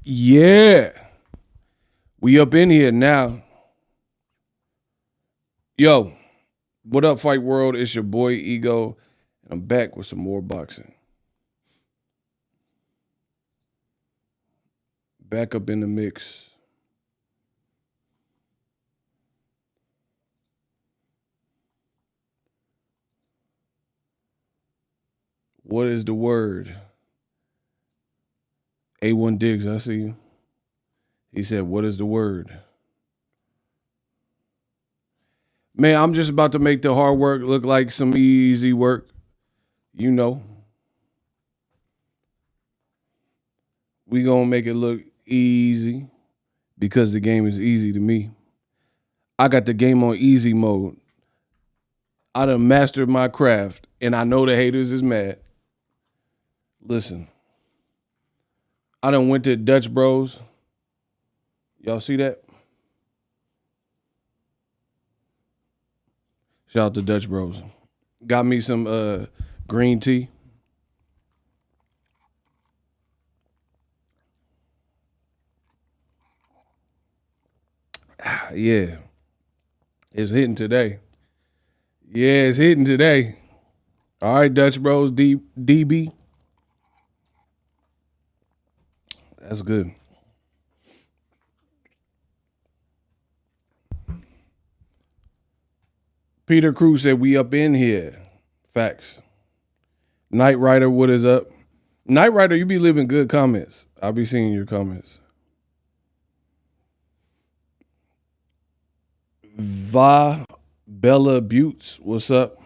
Yeah, we up in here now. Yo, what up, Fight World? It's your boy Ego, and I'm back with some more boxing. Back up in the mix. What is the word? A1 Diggs, I see you. He said, what is the word? Man, I'm just about to make the hard work look like some easy work. You know. We gonna make it look easy because the game is easy to me. I got the game on easy mode. I done mastered my craft, and I know the haters is mad. Listen, I done went to Dutch Bros. Y'all see that? Shout out to Dutch Bros. Got me some green tea. Yeah. It's hitting today. Yeah, it's hitting today. All right, Dutch Bros, DB. That's good. Peter Cruz said, we up in here. Facts. Knight Rider, what is up? Knight Rider, you be leaving good comments. I'll be seeing your comments. Bella Buttes, what's up?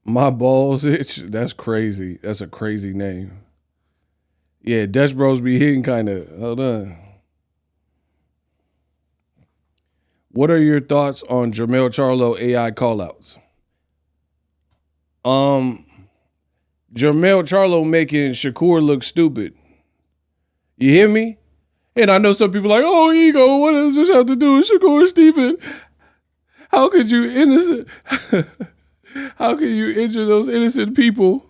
My balls itch. That's crazy. That's a crazy name. Yeah, Dutch Bros be hitting kind of. Hold on. What are your thoughts on Jermall Charlo AI callouts? Jermall Charlo making Shakur look stupid. You hear me? And I know some people like, oh, Ego, what does this have to do with Shakur Stephen? How could you innocent? How can you injure those innocent people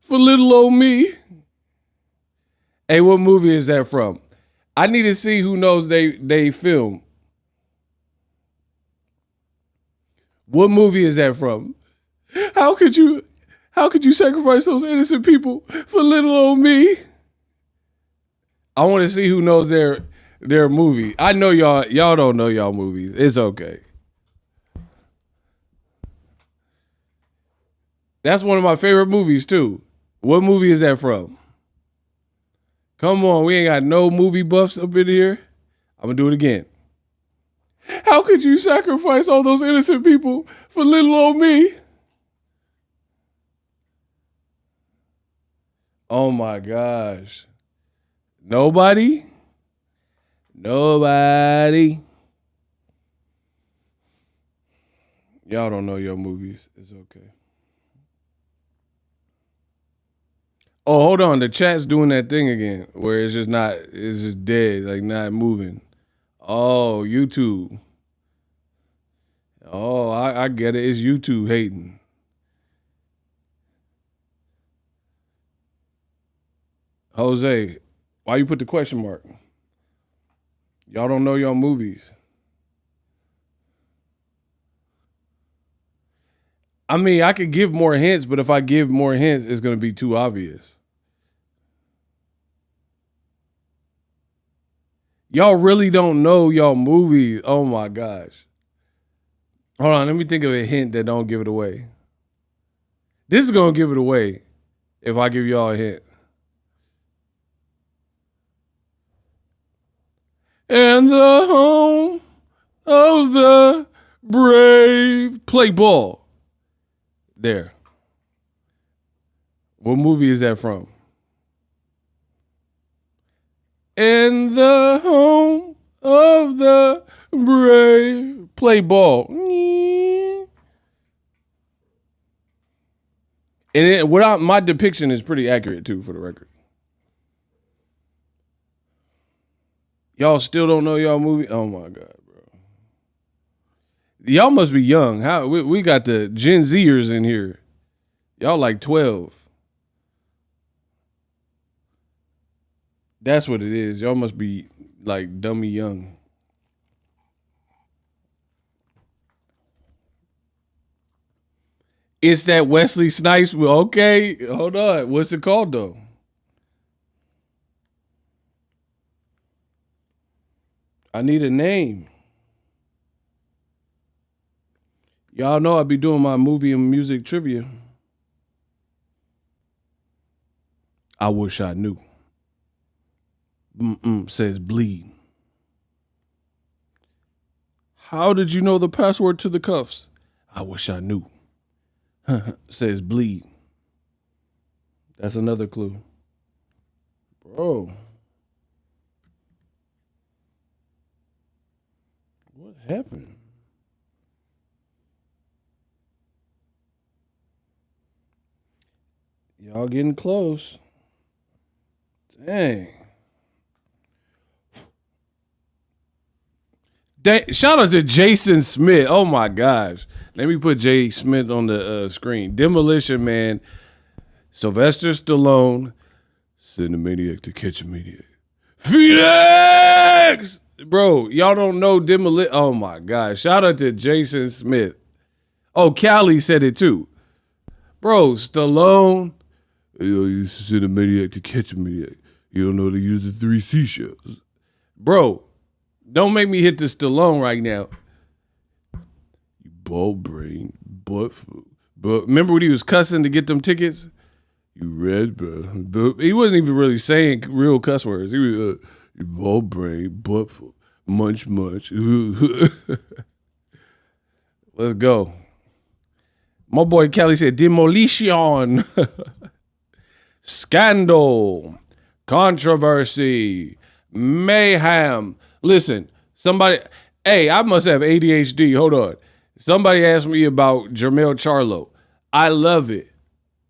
for little old me? Hey, what movie is that from? I need to see who knows they film. What movie is that from? How could you sacrifice those innocent people for little old me? I want to see who knows their movie. I know y'all don't know y'all movies. It's okay. That's one of my favorite movies too. What movie is that from? Come on, we ain't got no movie buffs up in here. I'm gonna do it again. How could you sacrifice all those innocent people for little old me? Oh my gosh. Nobody? Nobody. Y'all don't know your movies. It's okay. Oh, hold on. The chat's doing that thing again where it's just dead, like not moving. Oh, YouTube. Oh, I get it. It's YouTube hating. Jose, why you put the question mark? Y'all don't know your movies. I mean, I could give more hints, but if I give more hints, it's going to be too obvious. Y'all really don't know y'all movies. Oh my gosh. Hold on, let me think of a hint that don't give it away. This is going to give it away if I give y'all a hint. And the home of the brave. Play ball. There. What movie is that from? And the home of the brave. Play ball. And my depiction is pretty accurate too, for the record. Y'all still don't know y'all movie? Oh my God, bro. Y'all must be young. How we got the Gen Zers in here. Y'all like 12. That's what it is. Y'all must be like dummy young. It's that Wesley Snipes. Okay, hold on. What's it called though? I need a name. Y'all know I be doing my movie and music trivia. I wish I knew. Says bleed. How did you know the password to the cuffs? I wish I knew. Says bleed. That's another clue. Bro. What happened? Y'all getting close. Dang. Shout out to Jason Smith. Oh my gosh. Let me put Jay Smith on the screen. Demolition Man, Sylvester Stallone, send a maniac to catch a maniac. Phoenix! Bro, y'all don't know Demolition. Oh my gosh. Shout out to Jason Smith. Oh, Callie said it too. Bro, Stallone. You used to send a maniac to catch a maniac. You don't know how to use the 3 seashells. Bro, don't make me hit the Stallone right now. You bald brain, butt. But remember when he was cussing to get them tickets? You red, bro. He wasn't even really saying real cuss words. He was, you bald brain, butt, munch. Let's go. My boy Kelly said demolition. Scandal. Controversy. Mayhem. Listen, somebody, hey, I must have ADHD. Hold on. Somebody asked me about Jermall Charlo. I love it.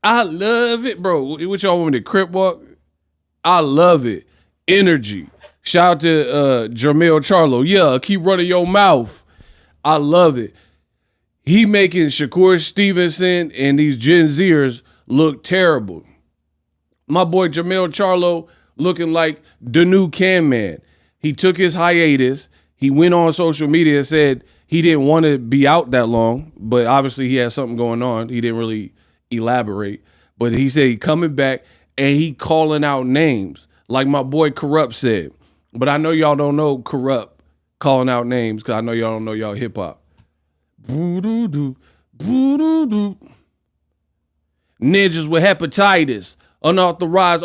I love it, bro. What y'all want me to crip walk? I love it. Energy. Shout out to Jermall Charlo. Yeah, keep running your mouth. I love it. He making Shakur Stevenson and these Gen Zers look terrible. My boy Jermall Charlo looking like the new Can Man. He took his hiatus. He went on social media and said he didn't want to be out that long, but obviously he had something going on. He didn't really elaborate, but he said he coming back and he calling out names like my boy Corrupt said. But I know y'all don't know Corrupt calling out names because I know y'all don't know y'all hip hop. Ninjas with hepatitis, unauthorized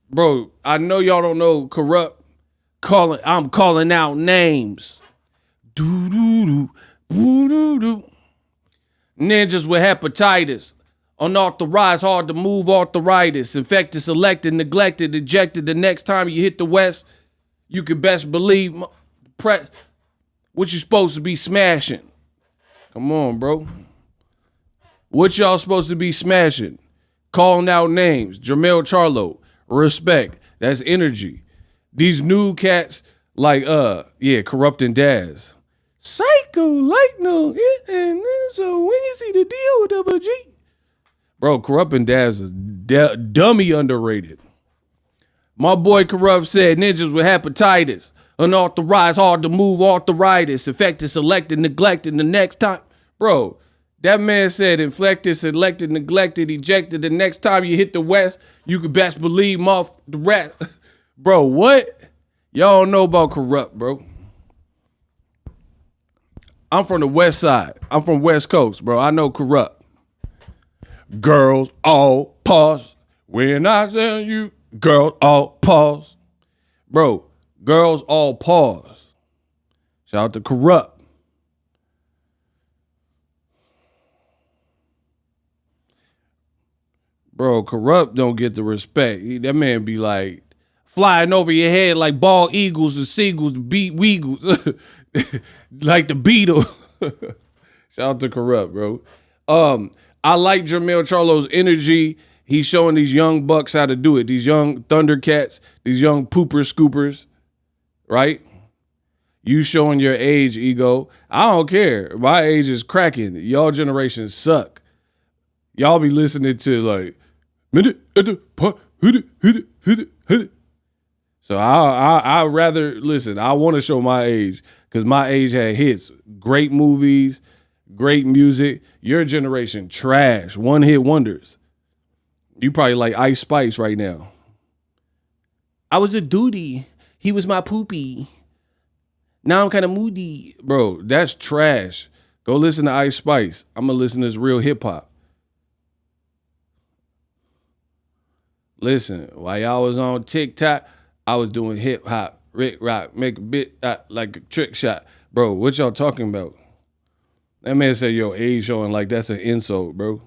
bro. I know y'all don't know Corrupt. I'm calling out names. Ninjas with hepatitis, unauthorized, hard to move arthritis, infected, selected, neglected, ejected. The next time you hit the West, you can best believe what you supposed to be smashing. Come on, bro. What y'all supposed to be smashing? Calling out names. Jermall Charlo. Respect. That's energy. These new cats like Corrupt and Daz. Psycho like no so when you see the deal with Double G. Bro, Corrupt and Daz is dummy underrated. My boy Corrupt said ninjas with hepatitis, unauthorized, hard to move arthritis, infected, selected, neglected the next time. Bro, that man said inflected, selected, neglected, ejected. The next time you hit the West, you could best believe him off the rat. Bro, what? Y'all don't know about Corrupt, bro. I'm from the West Side. I'm from West Coast, bro. I know Corrupt. Girls all pause when I tell you. Girls all pause. Bro, girls all pause. Shout out to Corrupt. Bro, Corrupt don't get the respect. That man be like flying over your head like bald eagles and seagulls, weagles, like the Beatles. Shout out to Corrupt, bro. I like Jermall Charlo's energy. He's showing these young bucks how to do it. These young Thundercats, these young pooper scoopers, right? You showing your age, ego. I don't care. My age is cracking. Y'all generation suck. Y'all be listening to like minute at the part. So I rather listen. I want to show my age because my age had hits, great movies, great music. Your generation trash, one hit wonders. You probably like Ice Spice right now. I was a duty. He was my poopy. Now I'm kind of moody, bro. That's trash. Go listen to Ice Spice. I'm gonna listen to this real hip hop. Listen, while y'all was on TikTok, I was doing hip hop, Rick Rock, make a bit like a trick shot. Bro, what y'all talking about? That man said your age showing like that's an insult, bro.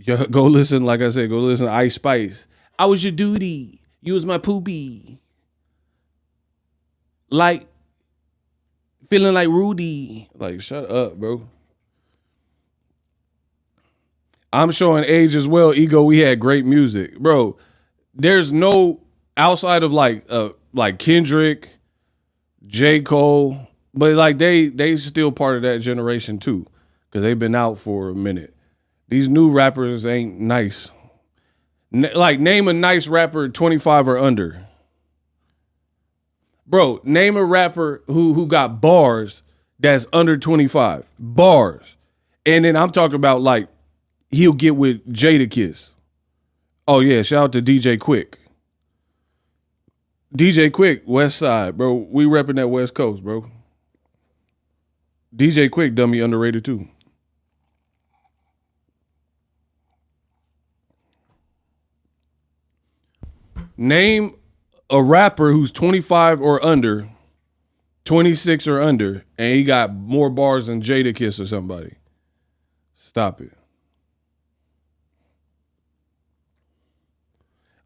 Go listen, like I said, go listen to Ice Spice. I was your duty. You was my poopy. Like, feeling like Rudy. Like, shut up, bro. I'm showing age as well. Ego, we had great music. Bro, there's no outside of like Kendrick, J. Cole, but like they still part of that generation too. Cause they've been out for a minute. These new rappers ain't nice. Like name a nice rapper 25 or under. Bro, name a rapper who got bars that's under 25. Bars. And then I'm talking about like he'll get with Jadakiss. Oh yeah, shout out to DJ Quick. DJ Quick, West Side, bro. We repping that West Coast, bro. DJ Quick, dummy underrated too. Name a rapper who's 25 or under, 26 or under, and he got more bars than Jadakiss or somebody. Stop it.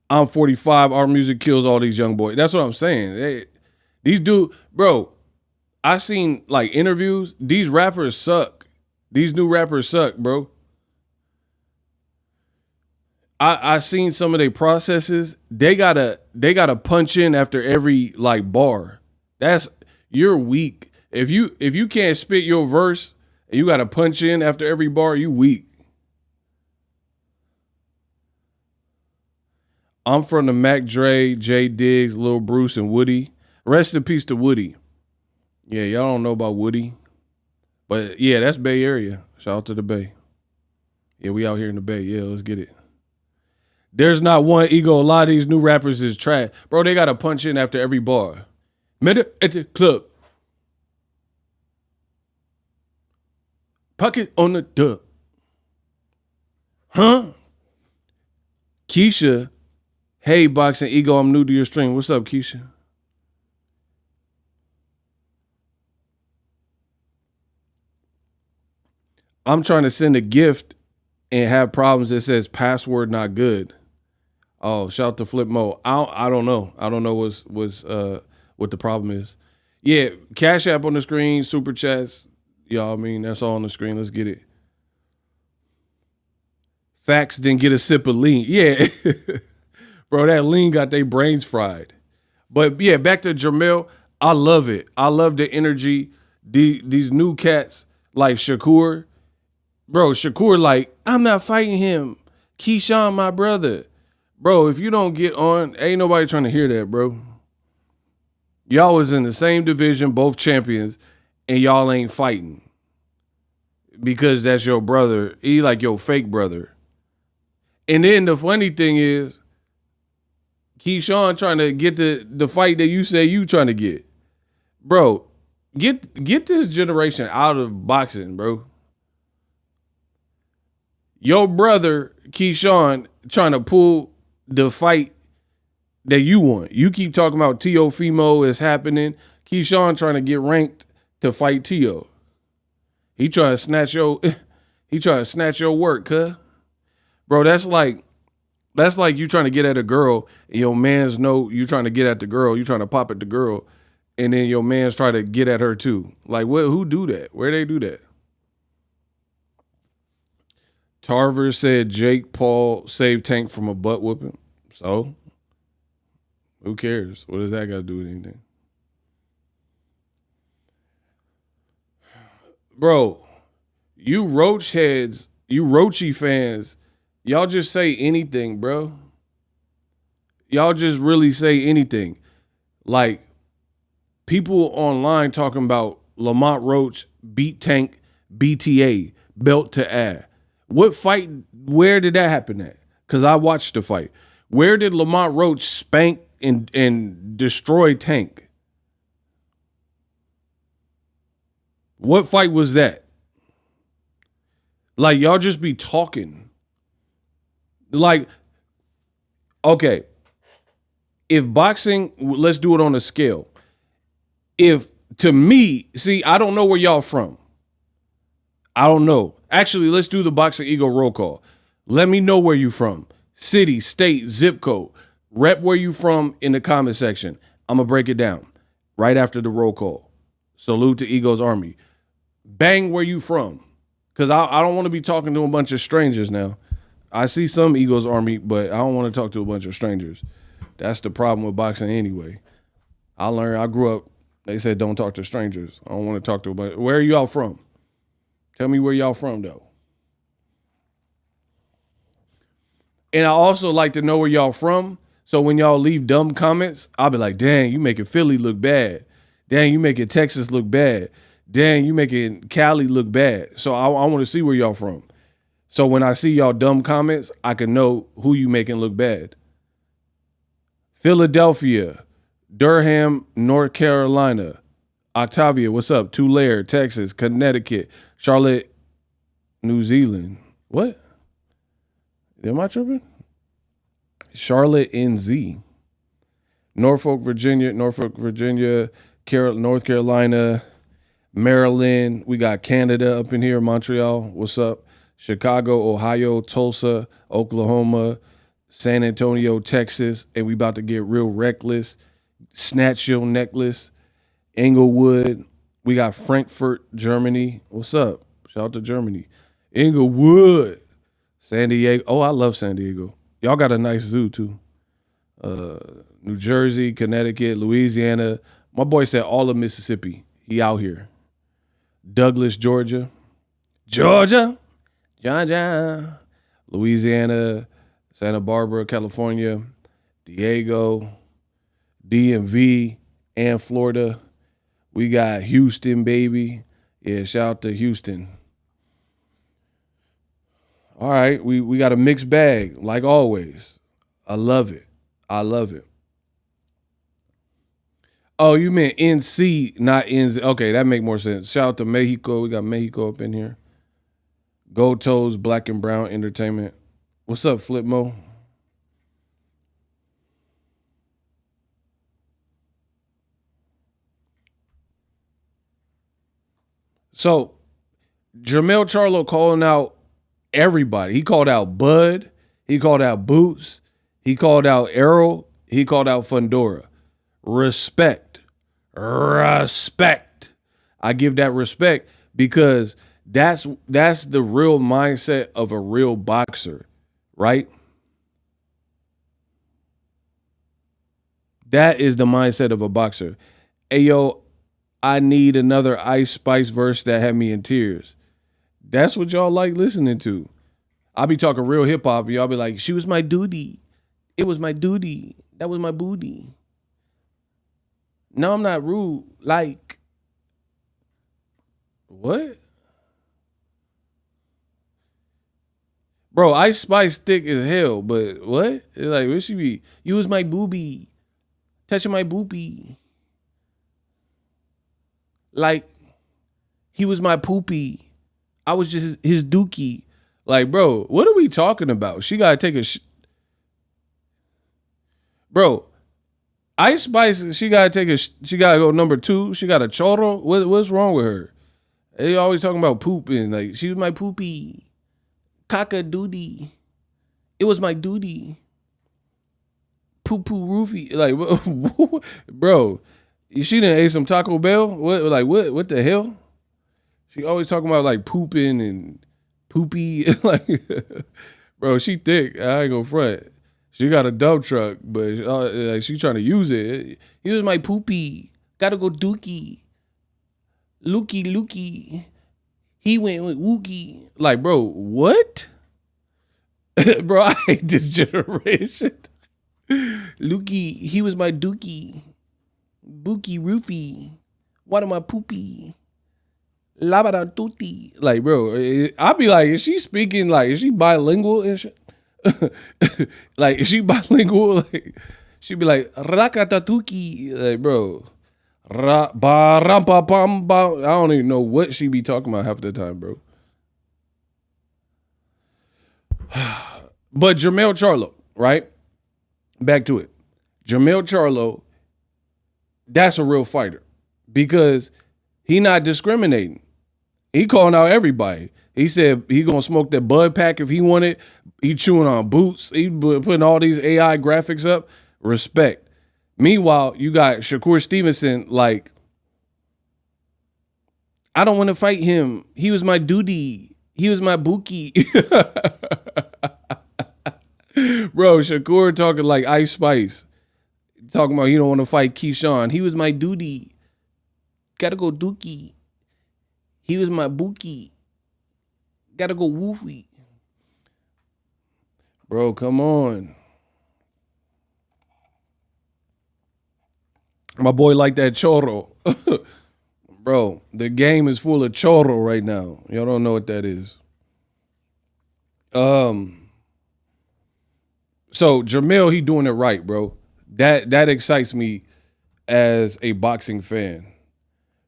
I'm 45. Our music kills all these young boys. That's what I'm saying. These dude, bro, I seen like interviews. These rappers suck. These new rappers suck, bro. I seen some of their processes. They gotta punch in after every like bar. You're weak. If you can't spit your verse and you gotta punch in after every bar, you weak. I'm from the Mac Dre, Jay Diggs, Lil Bruce, and Woody. Rest in peace to Woody. Yeah, y'all don't know about Woody. But yeah, that's Bay Area. Shout out to the Bay. Yeah, we out here in the Bay. Yeah, let's get it. There's not one ego. A lot of these new rappers is trash. Bro, they got to punch in after every bar. Met at the club. Pocket on the dub. Huh? Keisha. Hey, Boxing Ego, I'm new to your stream. What's up, Keisha? I'm trying to send a gift and have problems that says password not good. Oh, shout out to Flip Mo. I don't know. I don't know what the problem is. Yeah, Cash App on the screen, Super Chats. Y'all, I mean, that's all on the screen. Let's get it. Facts didn't get a sip of lean. Yeah. Bro, that lean got their brains fried. But yeah, back to Jermall. I love it. I love the energy. These new cats like Shakur. Bro, Shakur like, I'm not fighting him. Keyshawn, my brother. Bro, if you don't get on, ain't nobody trying to hear that, bro. Y'all was in the same division, both champions, and y'all ain't fighting. Because that's your brother. He like your fake brother. And then the funny thing is, Keyshawn trying to get the fight that you say you trying to get. Bro, get this generation out of boxing, bro. Your brother, Keyshawn, trying to pull the fight that you want. You keep talking about Teofimo is happening. Keyshawn trying to get ranked to fight Teo. He trying to snatch your work, cuz. Bro, that's like you trying to get at a girl and your mans know you trying to get at the girl, you trying to pop at the girl, and then your mans try to get at her too. Like who do that? Where they do that? Tarver said Jake Paul saved Tank from a butt whooping. So, who cares? What does that got to do with anything? Bro, You Roach heads, you Roachy fans, y'all just say anything, bro. Y'all just really say anything. Like, people online talking about Lamont Roach beat Tank, BTA, belt to ass. What fight, where did that happen at? Because I watched the fight. Where did Lamont Roach spank and destroy Tank? What fight was that? Like, y'all just be talking. Like, okay, if boxing, let's do it on a scale. If, to me, see, I don't know where y'all from. I don't know. Actually, let's do the Boxingego roll call. Let me know where you from. City, state, zip code. Rep where you from in the comment section. I'm going to break it down right after the roll call. Salute to Ego's Army. Bang where you from. Because I don't want to be talking to a bunch of strangers now. I see some Ego's Army, but I don't want to talk to a bunch of strangers. That's the problem with boxing anyway. I grew up, they said don't talk to strangers. I don't want to talk to a bunch. Where are y'all from? Tell me where y'all from, though. And I also like to know where y'all from. So when y'all leave dumb comments, I'll be like, dang, you making Philly look bad. Dang, you making Texas look bad. Dang, you making Cali look bad. So I want to see where y'all from. So when I see y'all dumb comments, I can know who you making look bad. Philadelphia, Durham, North Carolina. Octavia, what's up? Tulare, Texas, Connecticut, Charlotte, New Zealand. What? Am I tripping? Charlotte, NZ. Norfolk, Virginia, North Carolina, Maryland. We got Canada up in here, Montreal. What's up? Chicago, Ohio, Tulsa, Oklahoma, San Antonio, Texas. And we about to get real reckless. Snatch your necklace. Inglewood. We got Frankfurt, Germany. What's up? Shout out to Germany. Inglewood. San Diego. Oh, I love San Diego. Y'all got a nice zoo, too. New Jersey, Connecticut, Louisiana. My boy said all of Mississippi. He out here. Douglas, Georgia. Georgia. Louisiana, Santa Barbara, California, Diego, DMV, and Florida. We got Houston, baby. Yeah, shout out to Houston. All right, we got a mixed bag, like always. I love it. I love it. Oh, you meant NC, not NZ. Okay, that make more sense. Shout out to Mexico. We got Mexico up in here. Gold Toes, Black and Brown Entertainment. What's up, Flipmo? So, Jermall Charlo calling out everybody. He called out Bud. He called out Boots. He called out Errol. He called out Fundora. Respect. Respect. I give that respect because that's the real mindset of a real boxer, right? That is the mindset of a boxer. Hey, yo, I need another Ice Spice verse that had me in tears. That's what y'all like listening to. I'll be talking real hip hop, and y'all be like, she was my duty. It was my duty. That was my booty. No, I'm not rude. Like, what? Bro, Ice Spice thick as hell, but what? It's like, where she be? You was my boobie. Touching my boobie. Like, he was my poopy. I was just his dookie. Like, bro, what are we talking about? She got to take a... Bro, Ice Spice, she got to go number 2. She got a chorro. What's wrong with her? They always talking about pooping. Like, she was my poopy. Caca doody. It was my duty. Poo-poo roofie. Like, bro, she done ate some Taco Bell? What the hell? She always talking about, like, pooping and poopy. Like, bro, she thick. I ain't gonna front. She got a dump truck, but like, she trying to use it. He was my poopy. Gotta go dookie. Lukey. He went with Wookie. Like, bro, what? Bro, I hate this generation. Lukey, he was my dookie. Bookie roofie. What am I poopy? Labada tutti. Like, bro, I'd be like, is she speaking, like, is she bilingual and shit? Like, is she bilingual? Like, she'd be like, rakatatuki. Like, bro. I don't even know what she be talking about half the time, bro. But Jermall Charlo, right? Back to it. Jermall Charlo, that's a real fighter because he not discriminating. He calling out everybody. He said he gonna smoke that bud pack if he wanted. He chewing on boots. He putting all these AI graphics up. Respect. Meanwhile, you got Shakur Stevenson like, I don't want to fight him. He was my duty. He was my bookie. Bro, Shakur talking like Ice Spice. Talking about he don't want to fight Keyshawn. He was my duty. Gotta go dookie. He was my bookie. Gotta go woofy. Bro, come on. My boy like that chorro. Bro, the game is full of chorro right now. Y'all don't know what that is. So Jermall, he doing it right, bro. That excites me as a boxing fan.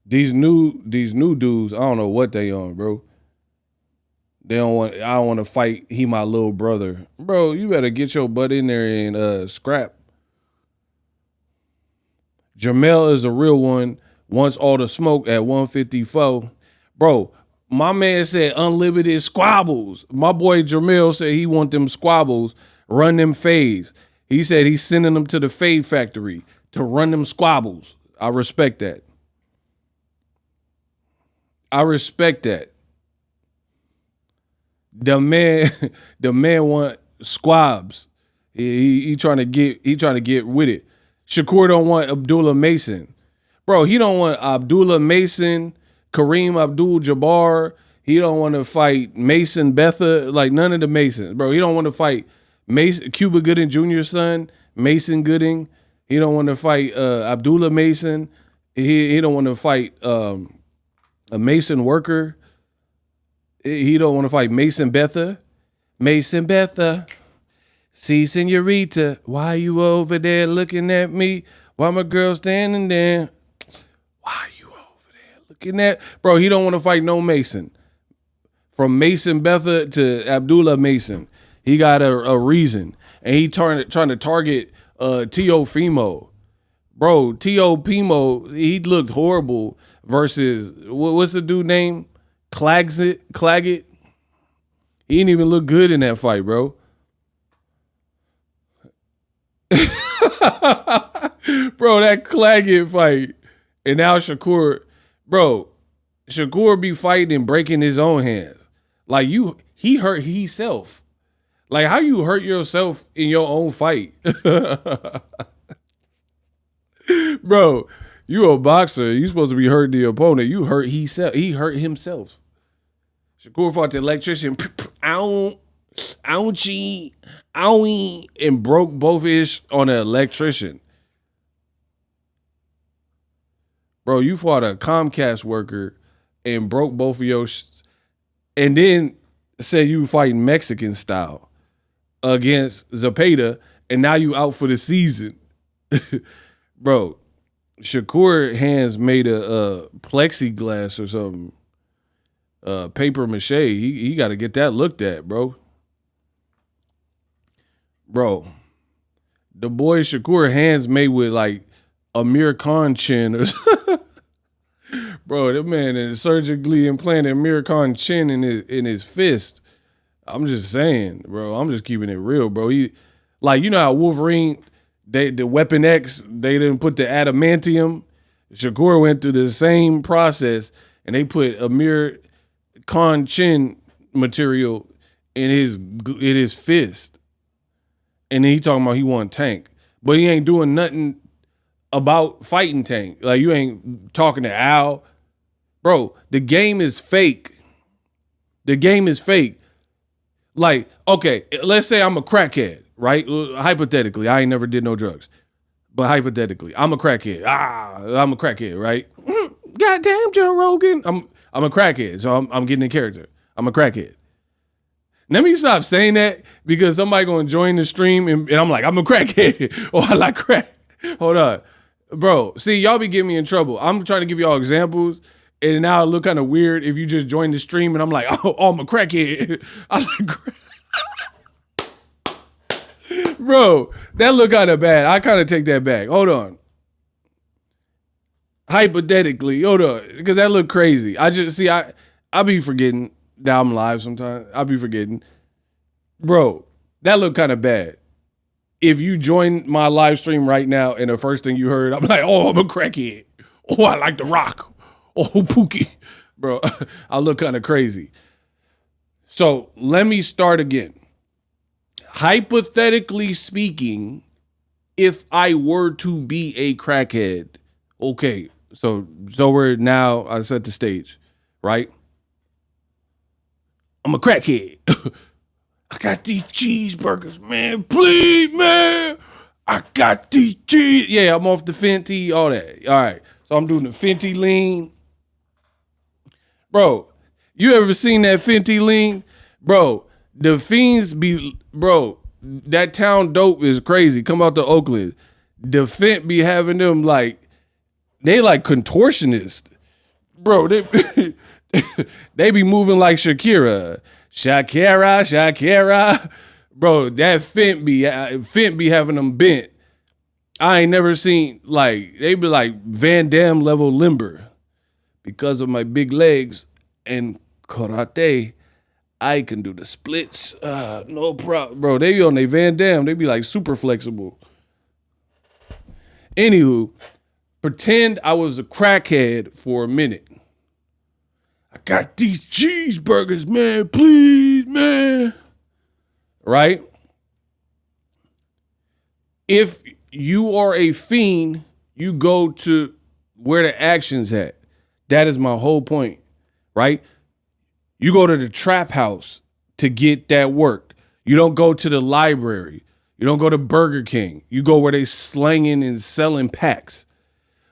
These new dudes, I don't know what they on, bro. I don't want to fight. He my little brother. Bro, you better get your butt in there and scrap. Jermall is the real one. Wants all the smoke at 154. Bro, my man said unlimited squabbles. My boy Jermall said he want them squabbles, run them fades. He said he's sending them to the fade factory to run them squabbles. I respect that. I respect that. The man want squabs. He trying to get with it. Shakur don't want Abdullah Mason. Bro, he don't want Abdullah Mason, Kareem Abdul-Jabbar. He don't want to fight Mason Betha, like none of the Masons. Bro, he don't want to fight Mason, Cuba Gooding Jr.'s son, Mason Gooding. He don't want to fight Abdullah Mason. He don't want to fight a Mason worker. He don't want to fight Mason Betha. Mason Betha. See, senorita, why you over there looking at me? Why my girl standing there? Why you over there looking at? Bro, he don't want to fight no Mason. From Mason Betha to Abdullah Mason. He got a reason. And he trying to target Teofimo. Bro, Teofimo, he looked horrible versus, what's the dude name? Claggett. He didn't even look good in that fight, bro. Bro, that Claggett fight. And now Shakur be fighting and breaking his own hands. Like he hurt himself. Like how you hurt yourself in your own fight. Bro, you a boxer. You supposed to be hurting the opponent. You hurt himself. He hurt himself. Shakur fought the electrician. Ouchie, owie, and broke both his on the electrician. Bro, you fought a Comcast worker and broke both of your and then said you fighting Mexican style against Zapata, and now you out for the season. Bro, Shakur hands made a plexiglass or something. Paper mache. He got to get that looked at, bro. Bro, the boy Shakur hands made with like Amir Khan chin or bro, that man is surgically implanted Amir Khan chin in his fist. I'm just saying, bro. I'm just keeping it real, bro. He, like, you know how Wolverine, the Weapon X, they didn't put the adamantium. Shakur went through the same process, and they put Amir Khan chin material in his fist. And then he talking about he want Tank. But he ain't doing nothing about fighting Tank. Like, you ain't talking to Al. Bro, the game is fake. The game is fake. Like, okay, let's say I'm a crackhead, right? Hypothetically, I ain't never did no drugs. But hypothetically, I'm a crackhead. I'm a crackhead, right? Goddamn, Joe Rogan. I'm a crackhead, so I'm getting in character. I'm a crackhead. Let me stop saying that because somebody gonna join the stream and I'm like, I'm a crackhead. Oh, I like crack. Hold on. Bro, see, y'all be getting me in trouble. I'm trying to give y'all examples, and now it look kind of weird if you just join the stream and I'm like, oh, I'm a crackhead. I like crack. Bro, that look kind of bad. I kind of take that back. Hold on. Hypothetically, hold on, because that look crazy. I be forgetting that I'm live sometimes. I be forgetting. Bro, that look kind of bad. If you join my live stream right now and the first thing you heard, I'm like, oh, I'm a crackhead. Oh, I like the rock. Oh, Pookie. Bro, I look kind of crazy. So let me start again. Hypothetically speaking, if I were to be a crackhead, okay, so we're now, I set the stage, right? I'm a crackhead. I got these cheeseburgers, man. Please, man. I got these cheese. Yeah, I'm off the Fenty, all that. All right. So I'm doing the Fenty lean. Bro, you ever seen that Fenty lean? Bro, the fiends be, bro, that town dope is crazy. Come out to Oakland. The Fent be having them like, they like contortionists. Bro, they be moving like Shakira. Bro, that Fent be having them bent. I ain't never seen, like, they be like Van Damme level limber. Because of my big legs and karate, I can do the splits. No problem. Bro, they be on their Van Damme. They be like super flexible. Anywho, pretend I was a crackhead for a minute. I got these cheeseburgers, man. Please, man. Right? If you are a fiend, you go to where the action's at. That is my whole point, right? You go to the trap house to get that work. You don't go to the library. You don't go to Burger King. You go where they slanging and selling packs.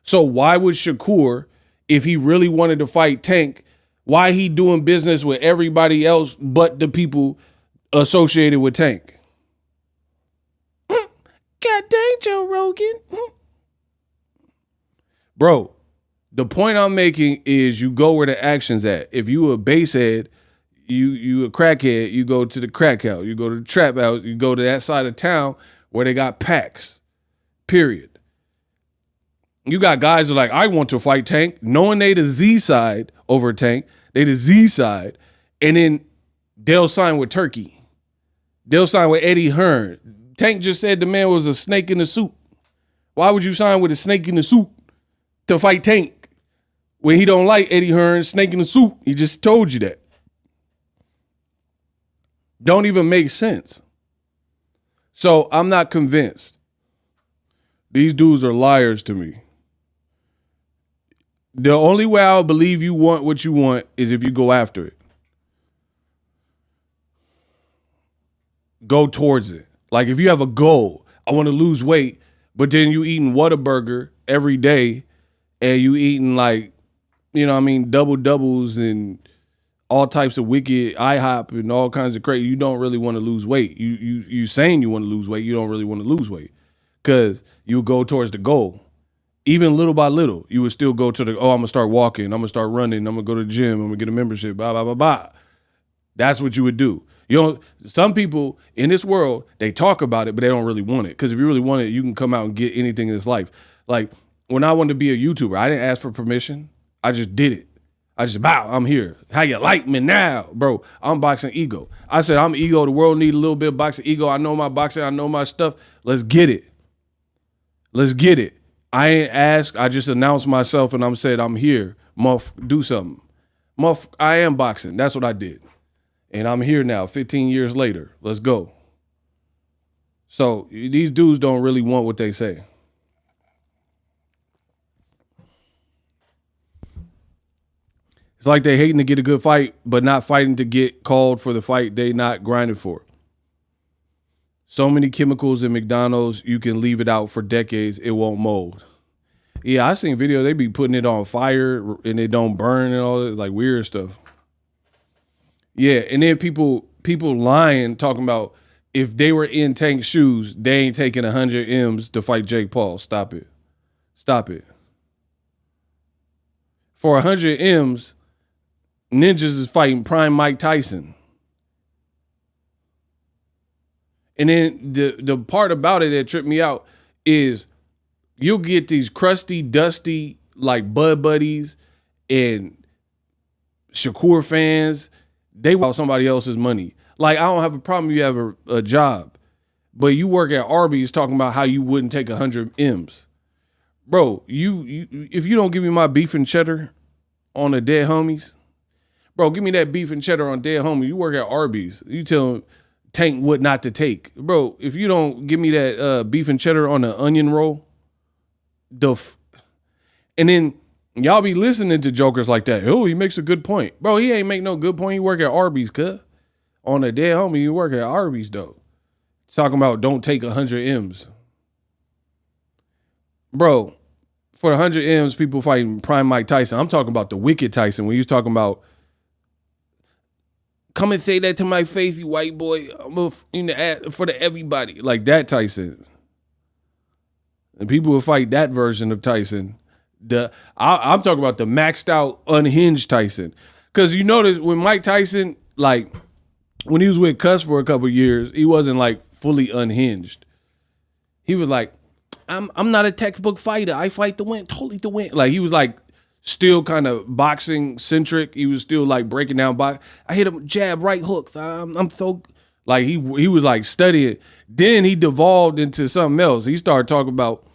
So why would Shakur, if he really wanted to fight Tank, why he doing business with everybody else but the people associated with Tank? God dang, Joe Rogan. Bro, the point I'm making is you go where the action's at. If you a basehead, you a crackhead, you go to the crack house, you go to the trap house, you go to that side of town where they got packs, period. You got guys who are like, I want to fight Tank, knowing they the Z side over Tank, they the Z side, and then they'll sign with Turkey. They'll sign with Eddie Hearn. Tank just said the man was a snake in the suit. Why would you sign with a snake in the suit to fight Tank when he don't like Eddie Hearn, snake in the suit? He just told you that. Don't even make sense. So I'm not convinced. These dudes are liars to me. The only way I'll believe you want what you want is if you go after it. Go towards it. Like if you have a goal, I want to lose weight, but then you eating Whataburger every day and you eating like, you know what I mean, double doubles and all types of wicked IHOP and all kinds of crazy. You don't really want to lose weight. You saying you want to lose weight, you don't really want to lose weight because you go towards the goal. Even little by little, you would still go to I'm going to start walking, I'm going to start running, I'm going to go to the gym, I'm going to get a membership, blah, blah, blah, blah. That's what you would do. Some people in this world, they talk about it, but they don't really want it. Because if you really want it, you can come out and get anything in this life. Like when I wanted to be a YouTuber, I didn't ask for permission. I just did it. I just, I'm here. How you like me now? Bro, I'm Boxingego. I said, I'm ego. The world need a little bit of Boxingego. I know my boxing. I know my stuff. Let's get it. Let's get it. I ain't asked. I just announced myself and I'm said, I'm here. Muff, do something. Muff, I am boxing. That's what I did. And I'm here now, 15 years later. Let's go. So these dudes don't really want what they say. It's like they hating to get a good fight, but not fighting to get called for the fight they not grinding for. So many chemicals in McDonald's, you can leave it out for decades, it won't mold. Yeah, I seen videos, they be putting it on fire and it don't burn and all that, like weird stuff. Yeah, and then people lying, talking about if they were in Tank's shoes, they ain't taking 100 M's to fight Jake Paul. Stop it. Stop it. For 100 M's, Ninjas is fighting prime Mike Tyson. And then the part about it that tripped me out is you'll get these crusty, dusty, like Bud Buddies and Shakur fans. They want somebody else's money. Like, I don't have a problem you have a job, but you work at Arby's talking about how you wouldn't take 100 M's. Bro, you if you don't give me my beef and cheddar on the dead homies, bro, give me that beef and cheddar on dead homies. You work at Arby's. You tell Tank what not to take. Bro, if you don't give me that beef and cheddar on the onion roll, and then y'all be listening to jokers like that. Oh, he makes a good point. Bro, he ain't make no good point. He work at Arby's, cuz. On a dead homie, you work at Arby's, though. Talking about don't take 100 M's. Bro, for 100 M's, people fighting prime Mike Tyson. I'm talking about the wicked Tyson. When you was talking about, come and say that to my face, you white boy. I'm in the ass for the everybody. Like that Tyson. And people will fight that version of Tyson. I'm talking about the maxed out, unhinged Tyson. Because you notice when Mike Tyson, like, when he was with Cuss for a couple years, he wasn't like fully unhinged. He was like, I'm not a textbook fighter. I fight to win, totally to win. Like, he was like still kind of boxing centric. He was still like breaking down box. I hit him jab, right hooks. I'm so like he was like studying. Then he devolved into something else. He started talking about,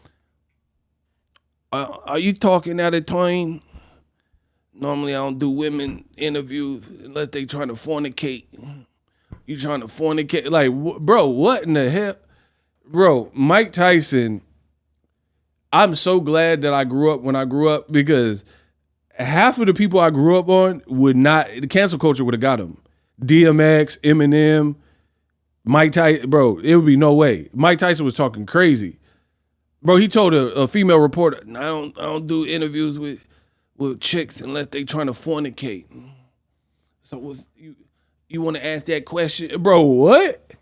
are you talking out of turn? Normally I don't do women interviews unless they trying to fornicate. You trying to fornicate? Like, bro, what in the hell? Bro, Mike Tyson, I'm so glad that I grew up when I grew up, because half of the people I grew up on would not, the cancel culture would have got them. DMX, Eminem, Mike Tyson, bro, it would be no way. Mike Tyson was talking crazy. Bro, he told a female reporter, I don't do interviews with chicks unless they trying to fornicate. So you want to ask that question? Bro, what?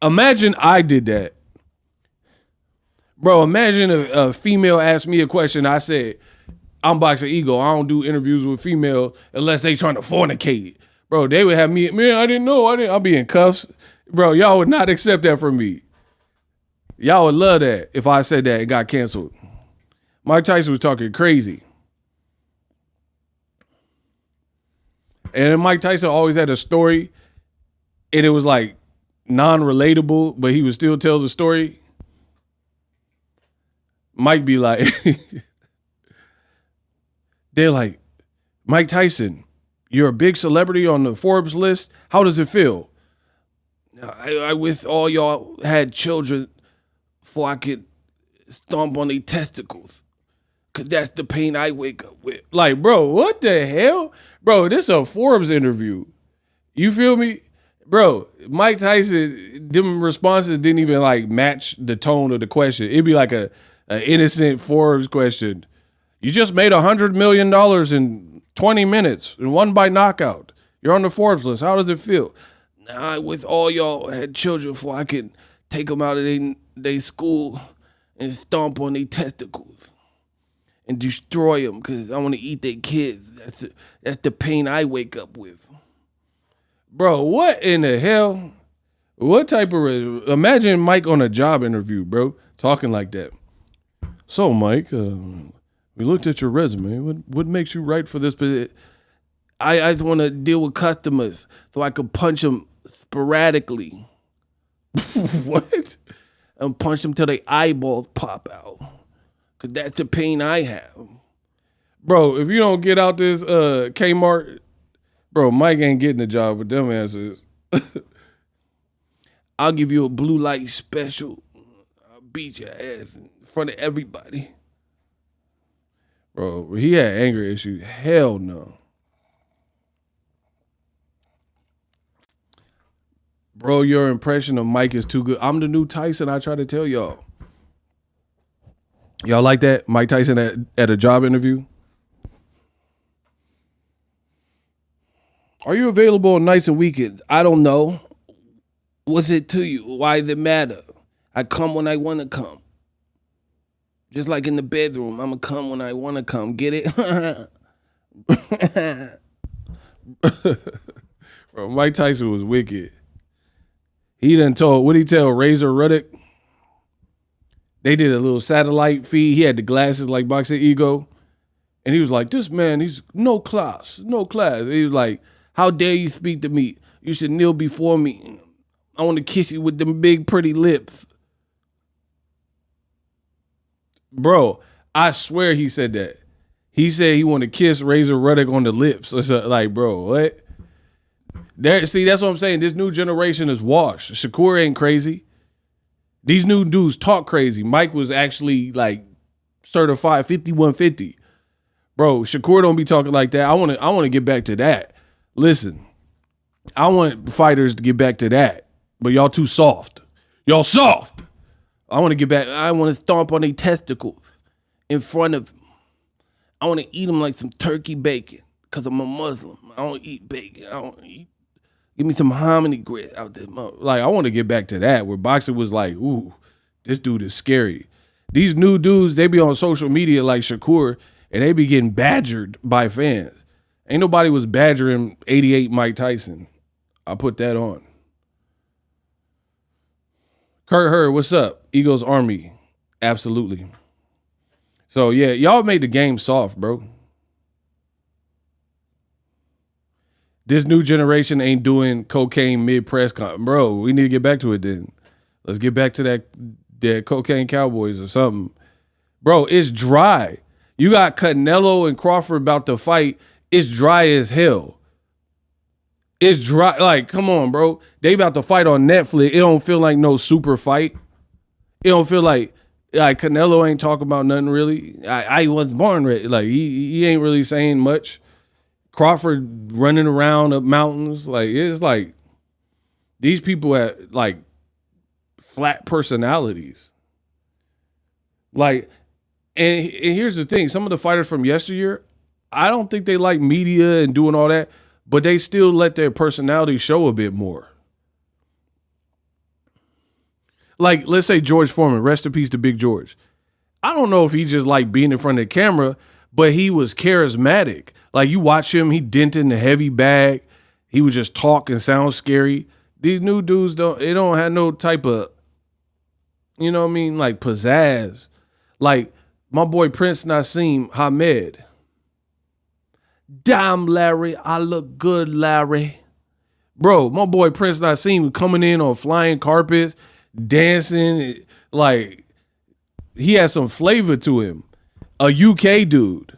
Imagine I did that. Bro, imagine a female asked me a question. I said, I'm Boxingego. I don't do interviews with female unless they trying to fornicate. Bro, they would have me, man, I didn't know. I'll be in cuffs. Bro, y'all would not accept that from me. Y'all would love that if I said that and got canceled. Mike Tyson was talking crazy. And then Mike Tyson always had a story, and it was like non-relatable, but he would still tell the story. Mike be like, they're like, Mike Tyson, you're a big celebrity on the Forbes list. How does it feel? I with all y'all had children before I could stomp on their testicles. Cause that's the pain I wake up with. Like, bro, what the hell? Bro, this is a Forbes interview. You feel me? Bro, Mike Tyson, them responses didn't even like match the tone of the question. It'd be like a innocent Forbes question. You just made $100 million in 20 minutes and won by knockout. You're on the Forbes list. How does it feel? Nah, with all y'all had children before I could take them out of their school and stomp on their testicles and destroy them because I want to eat their kids. That's the pain I wake up with. Bro, what in the hell? What type of... Imagine Mike on a job interview, bro, talking like that. So, Mike, we looked at your resume. What makes you right for this position? I just want to deal with customers so I could punch them sporadically. What? And punch them till their eyeballs pop out. Because that's the pain I have. Bro, if you don't get out this Kmart, bro, Mike ain't getting a job with them answers. I'll give you a blue light special. I'll beat your ass in front of everybody. Bro, he had anger issues. Hell no. Bro, your impression of Mike is too good. I'm the new Tyson, I try to tell y'all. Y'all like that? Mike Tyson at a job interview? Are you available on nights and weekends? I don't know. What's it to you? Why does it matter? I come when I want to come. Just like in the bedroom, I'm going to come when I want to come. Get it? Bro, Mike Tyson was wicked. He done told, what'd he tell Razor Ruddock? They did a little satellite feed. He had the glasses like Boxingego. And he was like, this man, he's no class, no class. He was like, how dare you speak to me? You should kneel before me. I want to kiss you with them big, pretty lips. Bro, I swear he said that. He said he wanted to kiss Razor Ruddock on the lips. Like, bro, what? See, that's what I'm saying. This new generation is washed. Shakur ain't crazy. These new dudes talk crazy. Mike was actually like certified 5150. Bro, Shakur don't be talking like that. I want to get back to that. Listen, I want fighters to get back to that. But y'all too soft. Y'all soft. I want to get back. I want to stomp on their testicles in front of them. I want to eat them like some turkey bacon because I'm a Muslim. I don't eat bacon. I don't eat. Give me some hominy grit out there. Like, I want to get back to that where boxing was like, ooh, this dude is scary. These new dudes, they be on social media like Shakur, and they be getting badgered by fans. Ain't nobody was badgering 88 Mike Tyson. I put that on. Kurt Hurd, what's up? Eagles Army. Absolutely. So, yeah, y'all made the game soft, bro. This new generation ain't doing cocaine mid-press. Bro, we need to get back to it then. Let's get back to that cocaine Cowboys or something. Bro, it's dry. You got Canelo and Crawford about to fight. It's dry as hell. It's dry. Like, come on, bro. They about to fight on Netflix. It don't feel like no super fight. It don't feel like Canelo ain't talking about nothing really. I was born ready. Like, he ain't really saying much. Crawford running around up mountains. Like, it's like these people have like flat personalities. Like, and here's the thing. Some of the fighters from yesteryear, I don't think they like media and doing all that, but they still let their personality show a bit more. Like, let's say George Foreman, rest in peace to Big George. I don't know if he just liked being in front of the camera, but he was charismatic. Like, you watch him, he dented in the heavy bag. He would just talk and sound scary. These new dudes don't have no type of, you know what I mean, like pizzazz. Like my boy Prince Nassim Hamed. Damn, Larry, I look good, Larry. Bro, my boy Prince Nassim coming in on flying carpets, dancing. Like, he had some flavor to him. A UK dude.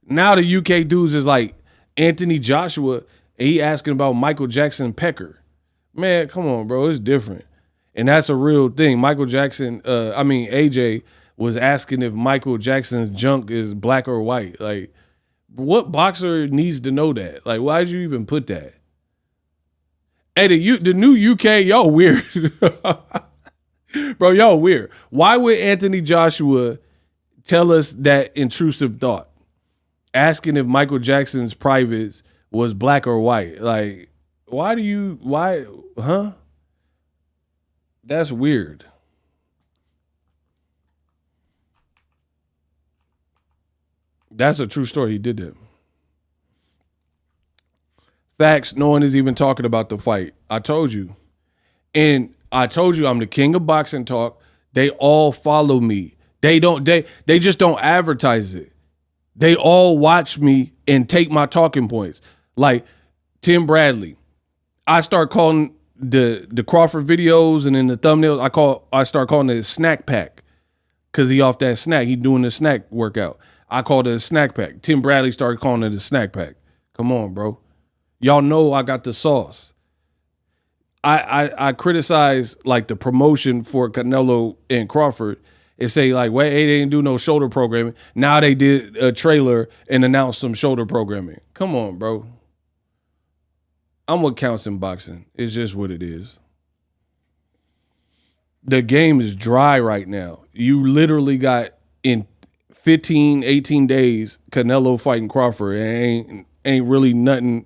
Now the UK dudes is like Anthony Joshua, and he asking about Michael Jackson Pecker. Man, come on, bro. It's different. And that's a real thing. Michael Jackson, AJ was asking if Michael Jackson's junk is black or white. Like, what boxer needs to know that? Like, why did you even put that? Hey, the new UK, y'all weird. Bro, y'all weird. Why would Anthony Joshua tell us that intrusive thought? Asking if Michael Jackson's privates was black or white. Like, why, huh? That's weird. That's a true story. He did that. Facts, no one is even talking about the fight. I told you. And I told you I'm the king of boxing talk. They all follow me. They just don't advertise it. They all watch me and take my talking points. Like Tim Bradley. I start calling the Crawford videos and in the thumbnails, I start calling it a snack pack. Cause he off that snack. He doing the snack workout. I called it a snack pack. Tim Bradley started calling it a snack pack. Come on, bro. Y'all know I got the sauce. I criticize like the promotion for Canelo and Crawford and say like, wait, they didn't do no shoulder programming. Now they did a trailer and announced some shoulder programming. Come on, bro. I'm what counts in boxing. It's just what it is. The game is dry right now. You literally got in 15, 18 days, Canelo fighting Crawford. And ain't really nothing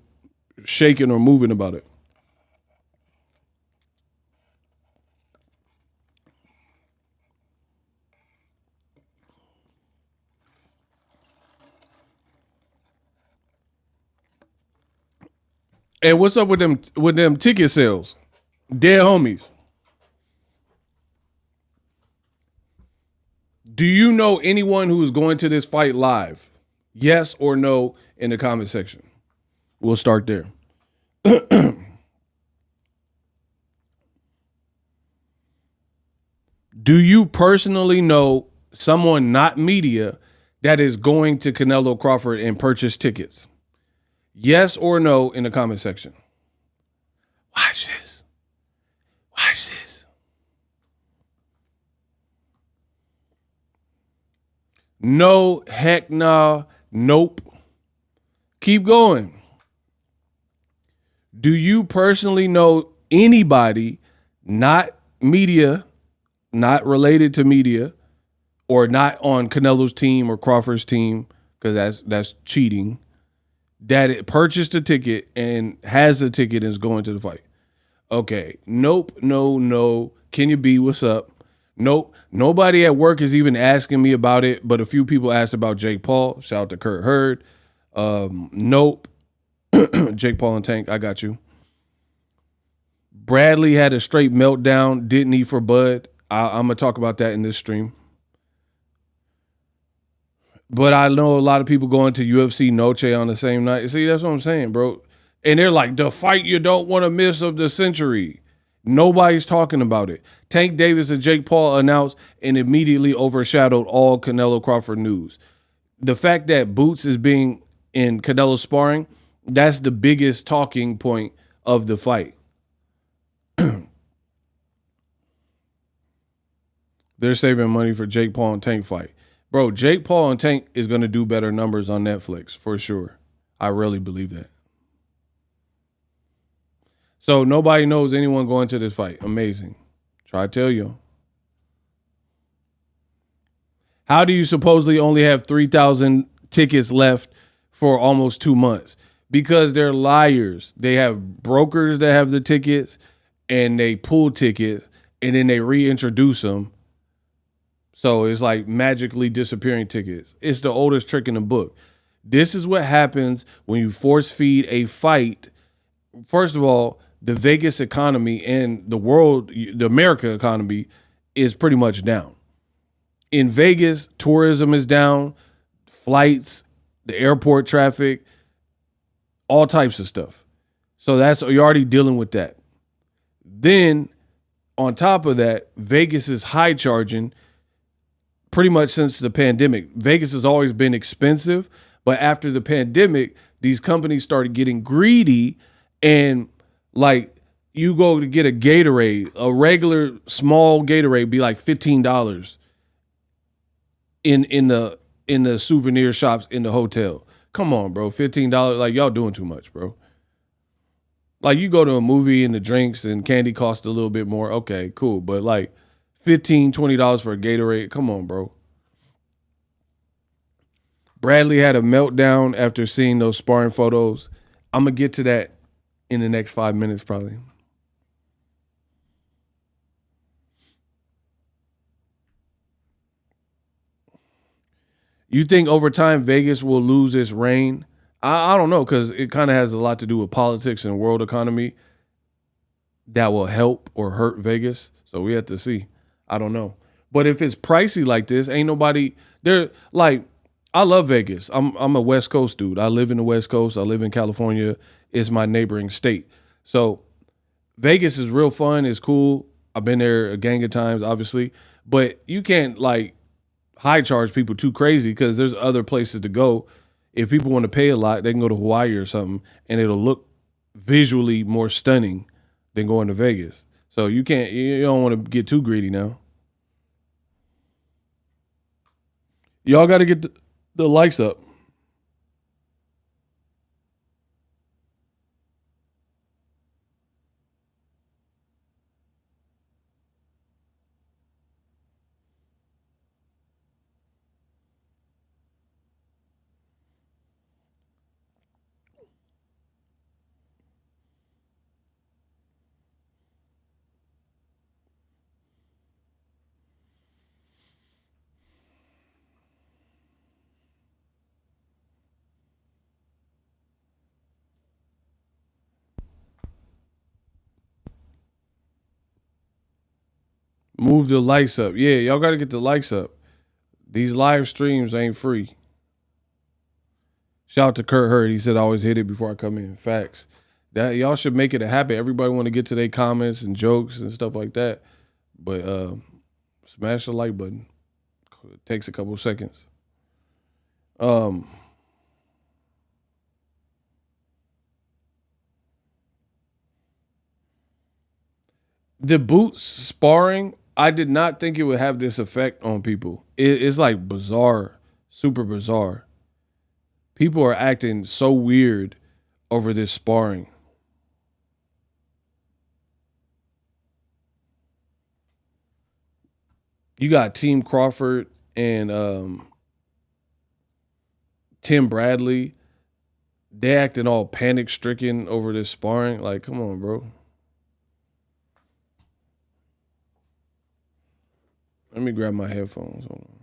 shaking or moving about it. And what's up with them ticket sales? Dead homies. Do you know anyone who is going to this fight live? Yes or no in the comment section. We'll start there. Do you personally know someone not media that is going to Canelo Crawford and purchase tickets? Yes or no in the comment section. Watch this. Watch this. No, heck nah, nope. Keep going. Do you personally know anybody not media, not related to media, or not on Canelo's team or Crawford's team, because that's cheating, that it purchased a ticket and has a ticket and is going to the fight? Okay. Nope. No. Can you be? What's up? Nope. Nobody at work is even asking me about it, but a few people asked about Jake Paul. Shout out to Kurt Hurd. Nope. Jake Paul and Tank, I got you. Bradley had a straight meltdown, didn't he, for Bud? I'm going to talk about that in this stream. But I know a lot of people going to UFC Noche on the same night. See, that's what I'm saying, bro. And they're like, the fight you don't want to miss of the century. Nobody's talking about it. Tank Davis and Jake Paul announced and immediately overshadowed all Canelo Crawford news. The fact that Boots is being in Canelo sparring, that's the biggest talking point of the fight. They're saving money for Jake Paul and Tank fight. Bro, Jake Paul and Tank is going to do better numbers on Netflix, for sure. I really believe that. So nobody knows anyone going to this fight. Amazing. Try to tell you. How do you supposedly only have 3,000 tickets left for almost 2 months? Because they're liars. They have brokers that have the tickets and they pull tickets and then they reintroduce them. So it's like magically disappearing tickets. It's the oldest trick in the book. This is what happens when you force feed a fight. First of all, the Vegas economy and the world, the America economy is pretty much down. In Vegas, tourism is down, flights, the airport traffic, all types of stuff. So you're already dealing with that. Then on top of that, Vegas is high charging pretty much since the pandemic. Vegas has always been expensive, but after the pandemic, these companies started getting greedy, and like you go to get a Gatorade, a regular small Gatorade be like $15 in the souvenir shops in the hotel. Come on, bro. $15. Like, y'all doing too much, bro. Like, you go to a movie and the drinks and candy cost a little bit more. Okay, cool. But like $15, $20 for a Gatorade. Come on, bro. Bradley had a meltdown after seeing those sparring photos. I'm going to get to that in the next 5 minutes, probably. You think over time Vegas will lose its reign? I don't know, because it kind of has a lot to do with politics and world economy that will help or hurt Vegas. So we have to see. I don't know. But if it's pricey like this, ain't nobody there. Like, I love Vegas. I'm a West Coast dude. I live in the West Coast. I live in California. It's my neighboring state. So Vegas is real fun. It's cool. I've been there a gang of times, obviously. But you can't like high charge people too crazy, because there's other places to go. If people want to pay a lot, they can go to Hawaii or something, and it'll look visually more stunning than going to Vegas. So you don't want to get too greedy now. Y'all got to get the likes up. Move the likes up. Yeah, y'all got to get the likes up. These live streams ain't free. Shout out to Kurt Hurd. He said I always hit it before I come in. Facts. That y'all should make it a habit. Everybody want to get to their comments and jokes and stuff like that. But smash the like button. It takes a couple of seconds. The boots sparring, I did not think it would have this effect on people. It's like bizarre, super bizarre. People are acting so weird over this sparring. You got Team Crawford and Tim Bradley. They acting all panic stricken over this sparring. Like, come on, bro. Let me grab my headphones. Hold on.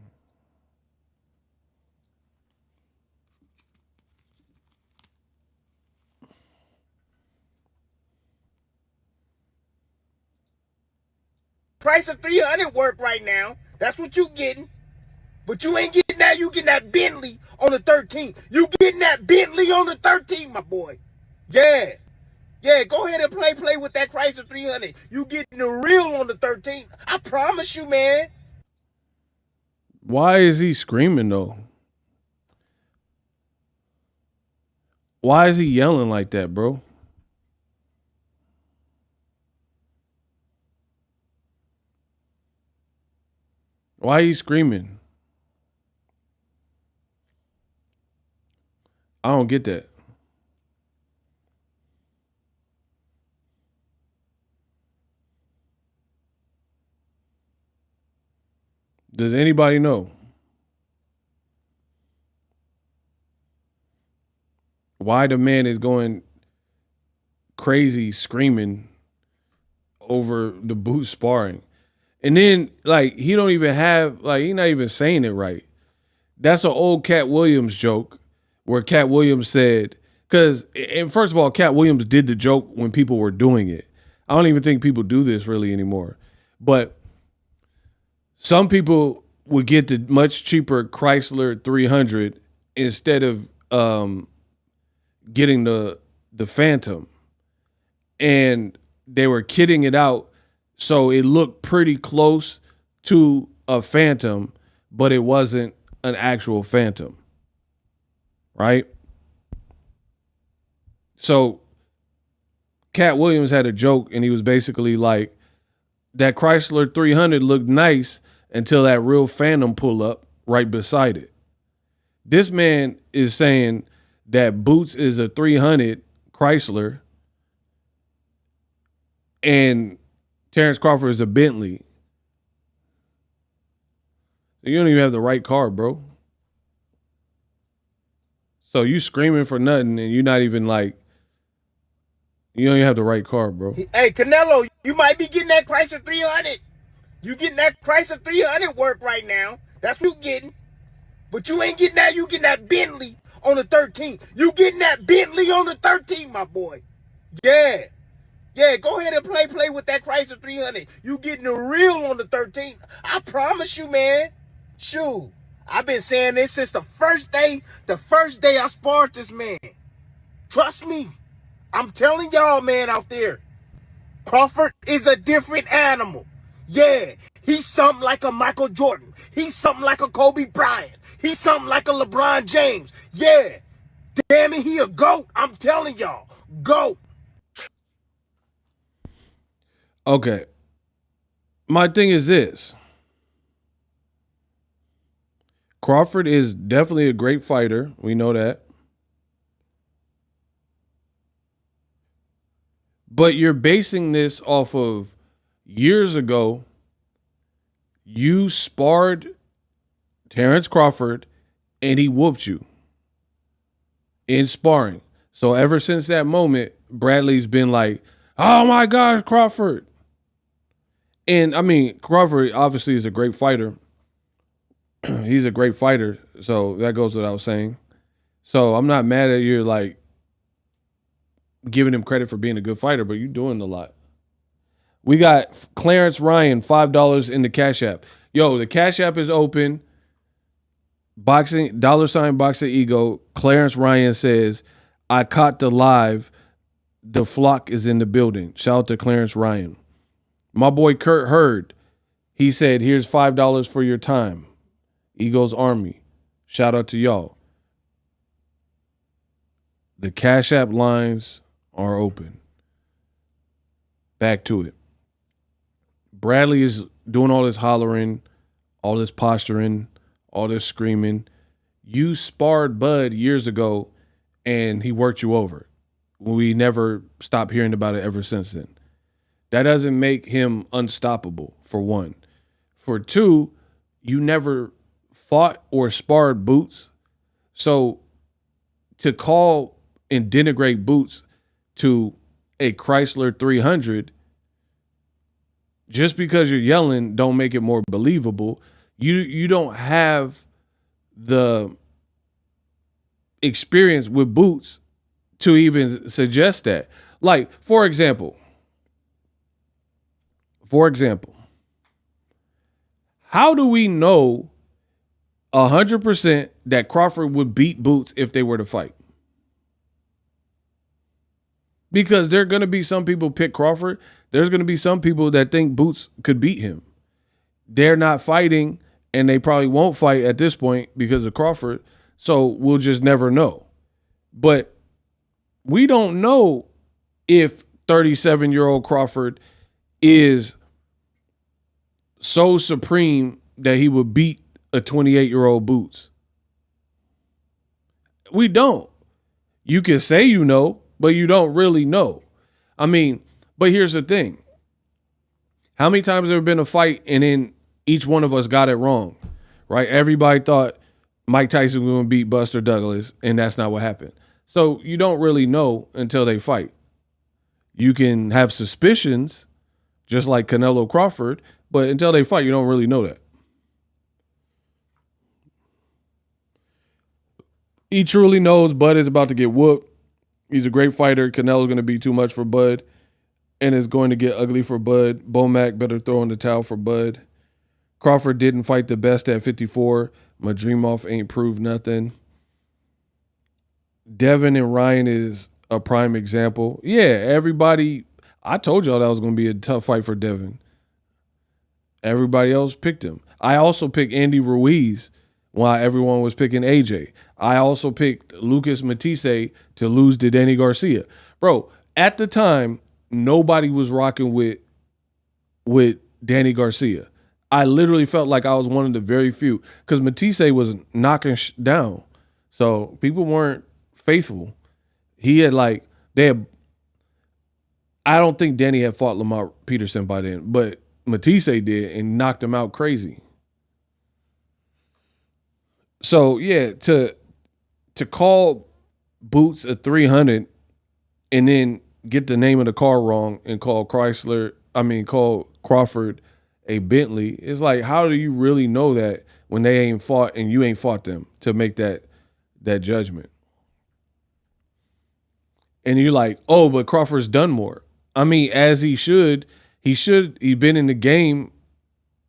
Price of 300 work right now. That's what you getting. But you ain't getting that. You getting that Bentley on the 13th. You getting that Bentley on the 13th, my boy. Yeah. Yeah, go ahead and play with that price of 300. You getting the real on the 13th. I promise you, man. Why is he screaming, though? Why is he yelling like that, bro? Why are you screaming? I don't get that. Does anybody know? Why the man is going crazy screaming over the boot sparring? And then, like, he don't even have, like, he not even saying it right. That's an old Cat Williams joke where Cat Williams said, because, and first of all, Cat Williams did the joke when people were doing it. I don't even think people do this really anymore. But some people would get the much cheaper Chrysler 300 instead of getting the Phantom. And they were kidding it out. So it looked pretty close to a Phantom, but it wasn't an actual Phantom. Right? So Cat Williams had a joke, and he was basically like, that Chrysler 300 looked nice until that real Phantom pull up right beside it. This man is saying that Boots is a 300 Chrysler and Terrence Crawford is a Bentley. You don't even have the right car, bro. So you screaming for nothing, and you're not even like, you don't even have the right car, bro. Hey, Canelo, you might be getting that Chrysler 300. You getting that Chrysler 300 work right now. That's what you getting. But you ain't getting that. You getting that Bentley on the 13th. You getting that Bentley on the 13th, my boy. Yeah. Yeah, go ahead and play with that Chrysler 300. You getting the real on the 13th. I promise you, man. Shoot. I've been saying this since the first day I sparred this man. Trust me. I'm telling y'all, man, out there. Crawford is a different animal. Yeah, he's something like a Michael Jordan. He's something like a Kobe Bryant. He's something like a LeBron James. Yeah, damn it, he a GOAT. I'm telling y'all, GOAT. Okay. My thing is this. Crawford is definitely a great fighter. We know that. But you're basing this off of years ago. You sparred Terrence Crawford and he whooped you in sparring. So ever since that moment, Bradley's been like, oh my gosh, Crawford. And I mean, Crawford obviously is a great fighter. He's a great fighter. So that goes without saying. So I'm not mad at you like giving him credit for being a good fighter, but you're doing a lot. We got Clarence Ryan, $5 in the Cash App. Yo, the Cash App is open. Boxing $Boxingego. Clarence Ryan says, I caught the live. The flock is in the building. Shout out to Clarence Ryan. My boy Kurt Hurd, he said, here's $5 for your time. Eagles Army. Shout out to y'all. The Cash App lines are open. Back to it. Bradley is doing all this hollering, all this posturing, all this screaming. You sparred Bud years ago, and he worked you over. We never stopped hearing about it ever since then. That doesn't make him unstoppable, for one. For two, you never fought or sparred Boots. So to call and denigrate Boots to a Chrysler 300, just because you're yelling don't make it more believable. You don't have the experience with Boots to even suggest that. Like, for example, how do we know 100% that Crawford would beat Boots if they were to fight? Because there are going to be some people pick Crawford. There's going to be some people that think Boots could beat him. They're not fighting, and they probably won't fight at this point because of Crawford. So we'll just never know. But we don't know if 37-year-old Crawford is so supreme that he would beat a 28-year-old Boots. We don't. You can say you know, but you don't really know. I mean, but here's the thing. How many times have there been a fight and then each one of us got it wrong, right? Everybody thought Mike Tyson was going to beat Buster Douglas, and that's not what happened. So you don't really know until they fight. You can have suspicions, just like Canelo-Crawford, but until they fight, you don't really know that. He truly knows Bud is about to get whooped. He's a great fighter. Canelo's going to be too much for Bud, and it's going to get ugly for Bud. Bomac better throw in the towel for Bud. Crawford didn't fight the best at 54. Madrimov ain't proved nothing. Devin and Ryan is a prime example. Yeah, everybody, I told y'all that was going to be a tough fight for Devin. Everybody else picked him. I also picked Andy Ruiz while everyone was picking AJ. I also picked Lucas Matisse to lose to Danny Garcia. Bro, at the time, nobody was rocking with Danny Garcia. I literally felt like I was one of the very few because Matisse was knocking down. So people weren't faithful. He had I don't think Danny had fought Lamar Peterson by then, but Matisse did and knocked him out crazy. So yeah, to call Boots a 300 and then get the name of the car wrong and call Crawford a Bentley, it's like, how do you really know that when they ain't fought and you ain't fought them to make that judgment? And you're like, oh, but Crawford's done more. I mean, as he should. He's been in the game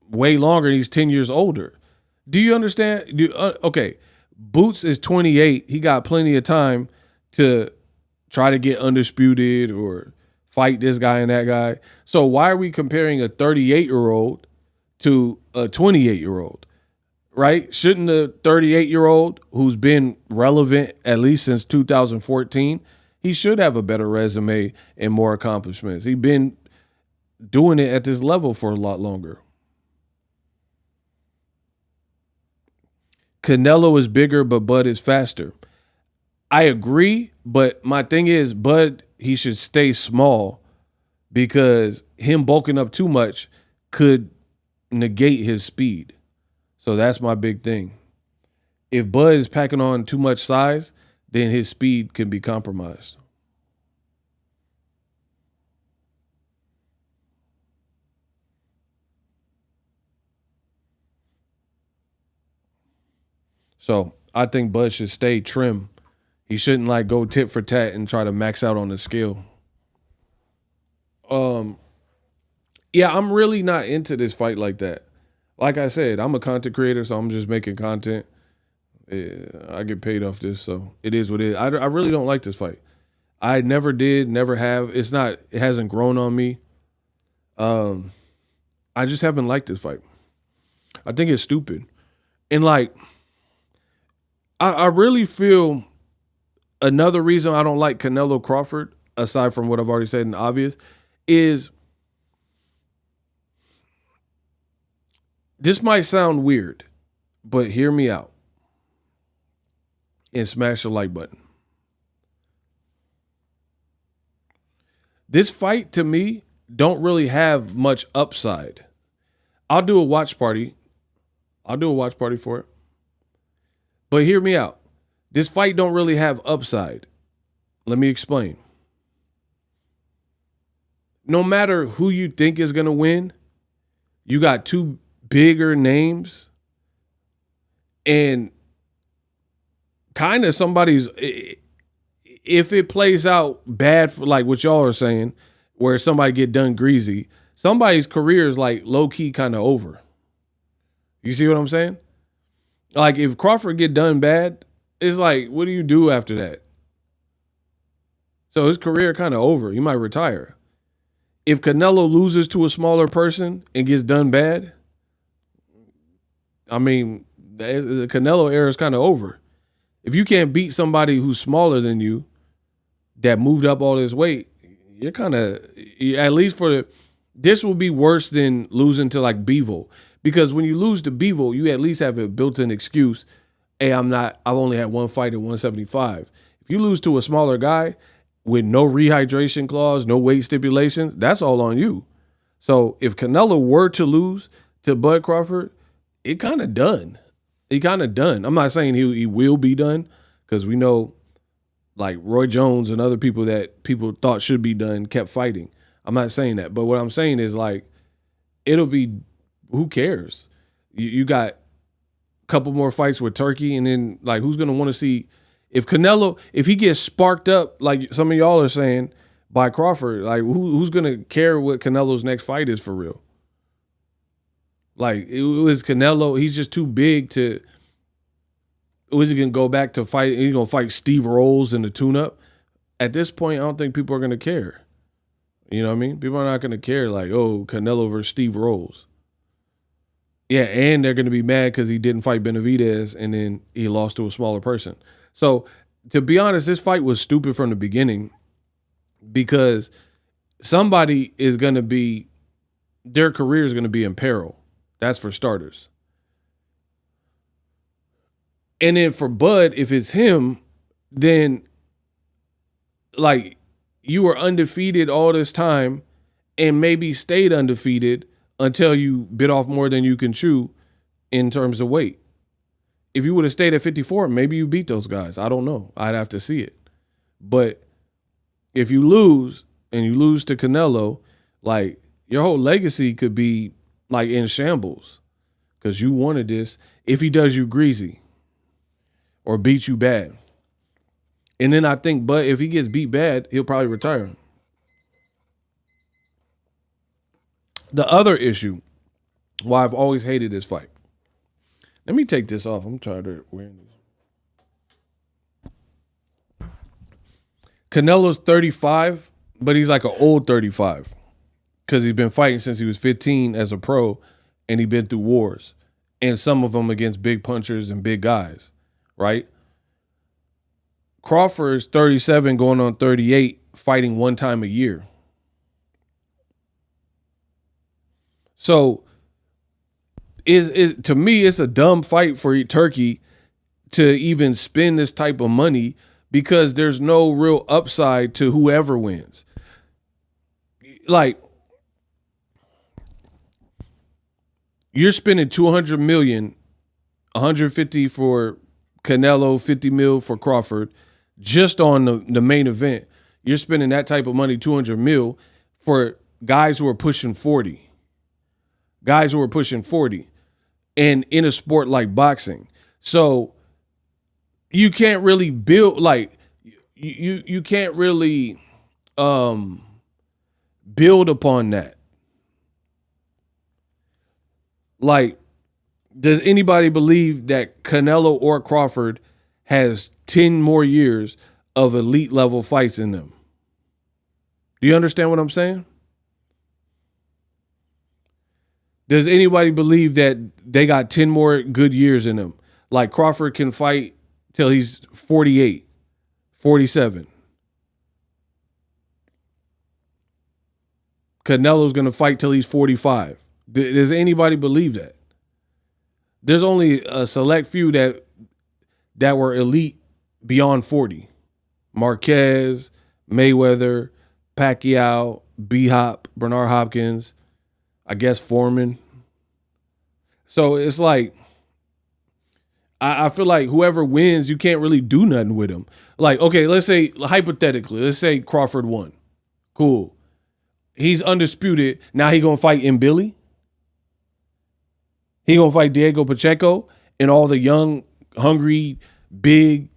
way longer. He's 10 years older. Do you understand? Okay, Boots is 28. He got plenty of time to try to get undisputed or fight this guy and that guy. So why are we comparing a 38-year-old to a 28-year-old, right? Shouldn't the 38-year-old who's been relevant at least since 2014, he should have a better resume and more accomplishments. He's been doing it at this level for a lot longer. Canelo is bigger, but Bud is faster. I agree, but my thing is, Bud, he should stay small because him bulking up too much could negate his speed. So that's my big thing. If Bud is packing on too much size, then his speed can be compromised. So I think Bud should stay trim. He shouldn't go tit for tat and try to max out on the scale. Yeah, I'm really not into this fight like that. Like I said, I'm a content creator, so I'm just making content. Yeah, I get paid off this, so it is what it is. I really don't like this fight. I never did, never have. It hasn't grown on me. I just haven't liked this fight. I think it's stupid. And like, I really feel another reason I don't like Canelo-Crawford, aside from what I've already said and obvious, is this might sound weird, but hear me out and smash the like button. This fight to me don't really have much upside. I'll do a watch party. For it. But hear me out. This fight don't really have upside. Let me explain. No matter who you think is going to win, you got two bigger names and kind of somebody's, if it plays out bad for like what y'all are saying, where somebody get done greasy, somebody's career is like low key kind of over. You see what I'm saying? Like if Crawford get done bad, it's like, what do you do after that? So his career kind of over. He might retire. If Canelo loses to a smaller person and gets done bad, I mean, the Canelo era is kind of over. If you can't beat somebody who's smaller than you that moved up all this weight, you're kind of, at least this will be worse than losing to like Bevo. Because when you lose to Bevo, you at least have a built-in excuse. Hey, I've only had one fight at 175. If you lose to a smaller guy with no rehydration clause, no weight stipulations, that's all on you. So if Canelo were to lose to Bud Crawford, it kind of done. I'm not saying he will be done, because we know like Roy Jones and other people that people thought should be done kept fighting. I'm not saying that. But what I'm saying is like, it'll be, who cares? You got a couple more fights with Turkey, and then like who's going to want to see if Canelo, if he gets sparked up like some of y'all are saying by Crawford, like who's going to care what Canelo's next fight is for real? Like it was Canelo, he's just too big to, was he going to go back to fight? He's going to fight Steve Rolls in the tune-up? At this point, I don't think people are going to care. You know what I mean? People are not going to care like, oh, Canelo versus Steve Rolls. Yeah, and they're going to be mad because he didn't fight Benavidez and then he lost to a smaller person. So, to be honest, this fight was stupid from the beginning because somebody is going to be, their career is going to be in peril. That's for starters. And then for Bud, if it's him, then like you were undefeated all this time and maybe stayed undefeated until you bit off more than you can chew in terms of weight. If you would have stayed at 54, maybe you beat those guys. I don't know. I'd have to see it. But if you lose and you lose to Canelo, like your whole legacy could be like in shambles because you wanted this if he does you greasy or beats you bad. And then I think, but if he gets beat bad, he'll probably retire. The other issue, why I've always hated this fight. Let me take this off. I'm tired of wearing this. Canelo's 35, but he's like an old 35 because he's been fighting since he was 15 as a pro, and he's been through wars, and some of them against big punchers and big guys, right? Crawford's 37 going on 38, fighting one time a year. So is to me, it's a dumb fight for Turkey to even spend this type of money because there's no real upside to whoever wins. Like, you're spending $200 million, 150 for Canelo, 50 mil for Crawford, just on the main event. You're spending that type of money, 200 mil, for guys who are pushing 40. Guys who are pushing 40 and in a sport like boxing. So you can't really build, like, you can't really build upon that. Like, does anybody believe that Canelo or Crawford has 10 more years of elite level fights in them? Do you understand what I'm saying? Does anybody believe that they got 10 more good years in them? Like Crawford can fight till he's 48, 47. Canelo's going to fight till he's 45. Does anybody believe that? There's only a select few that were elite beyond 40. Marquez, Mayweather, Pacquiao, B-Hop, Bernard Hopkins, I guess Foreman. So it's like, I feel like whoever wins, you can't really do nothing with them. Like, okay, let's say, hypothetically, let's say Crawford won. Cool. He's undisputed. Now he going to fight Billy. He going to fight Diego Pacheco and all the young, hungry, big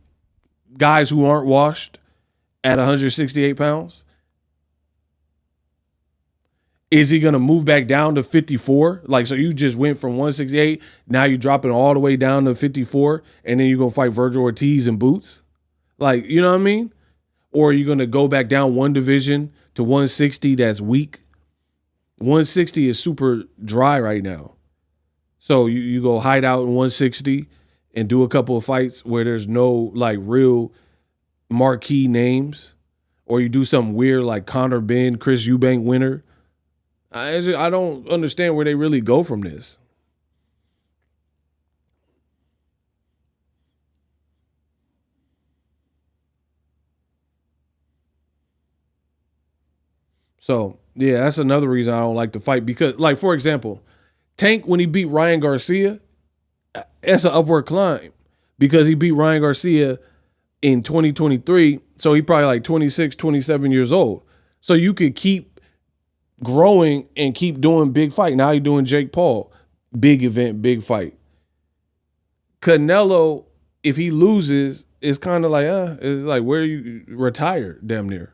guys who aren't washed at 168 pounds. Is he going to move back down to 54? Like, so you just went from 168, now you're dropping all the way down to 54, and then you're going to fight Virgil Ortiz in boots? Like, you know what I mean? Or are you going to go back down one division to 160 that's weak? 160 is super dry right now. So you go hide out in 160 and do a couple of fights where there's no, like, real marquee names. Or you do something weird like Conor Benn, Chris Eubank winner. I don't understand where they really go from this. So, yeah, that's another reason I don't like to fight. Because, like, for example, Tank, when he beat Ryan Garcia, that's an upward climb. Because he beat Ryan Garcia in 2023. So he probably like 26, 27 years old. So you could keep growing and keep doing big fight. Now you're doing Jake Paul. Big event, big fight. Canelo, if he loses, it's kind of like, it's like where you retire damn near.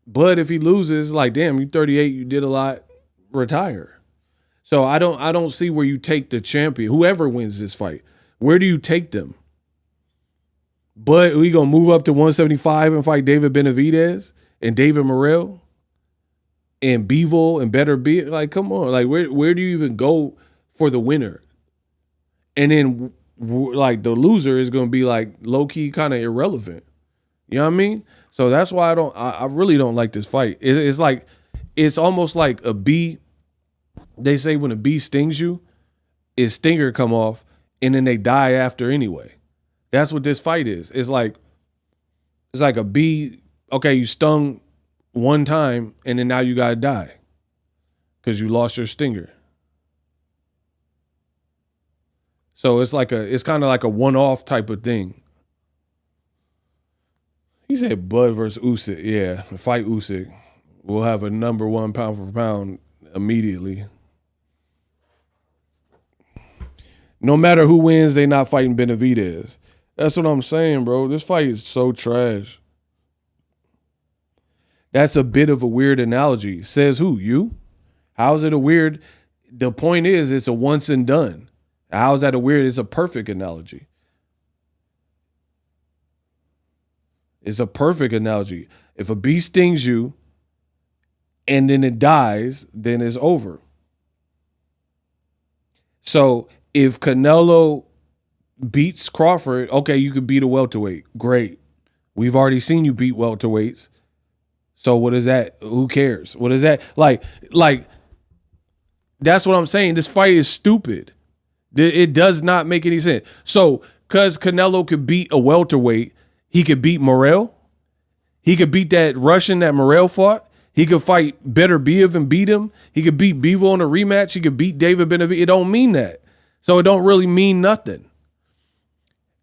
But if he loses, like, damn, you 38, you did a lot, retire. So I don't see where you take the champion, whoever wins this fight. Where do you take them? But we gonna move up to 175 and fight David Benavidez and David Morrell and Bivol and Better Be. Like, come on, like where do you even go for the winner? And then like the loser is gonna be like low key kind of irrelevant. You know what I mean? So that's why I really don't like this fight. It's like, it's almost like a bee. They say when a bee stings you, its stinger come off and then they die after anyway. That's what this fight is. It's like a bee. Okay, you stung one time and then now you gotta die because you lost your stinger. So it's kind of like a one-off type of thing. He said Bud versus Usyk. Yeah, fight Usyk. We'll have a number one pound for pound immediately. No matter who wins, they not fighting Benavidez. That's what I'm saying, bro. This fight is so trash. That's a bit of a weird analogy. Says who? You? How is it a weird? The point is, it's a once and done. How is that a weird? It's a perfect analogy. It's a perfect analogy. If a bee stings you and then it dies, then it's over. So if Canelo beats Crawford, okay, you could beat a welterweight. Great. We've already seen you beat welterweights. So what is that? Who cares? What is that? Like that's what I'm saying. This fight is stupid. It does not make any sense. So because Canelo could beat a welterweight, he could beat Morrell. He could beat that Russian that Morrell fought. He could fight Better Biev and beat him. He could beat Bivol in a rematch. He could beat David Benavidez. It don't mean that. So it don't really mean nothing.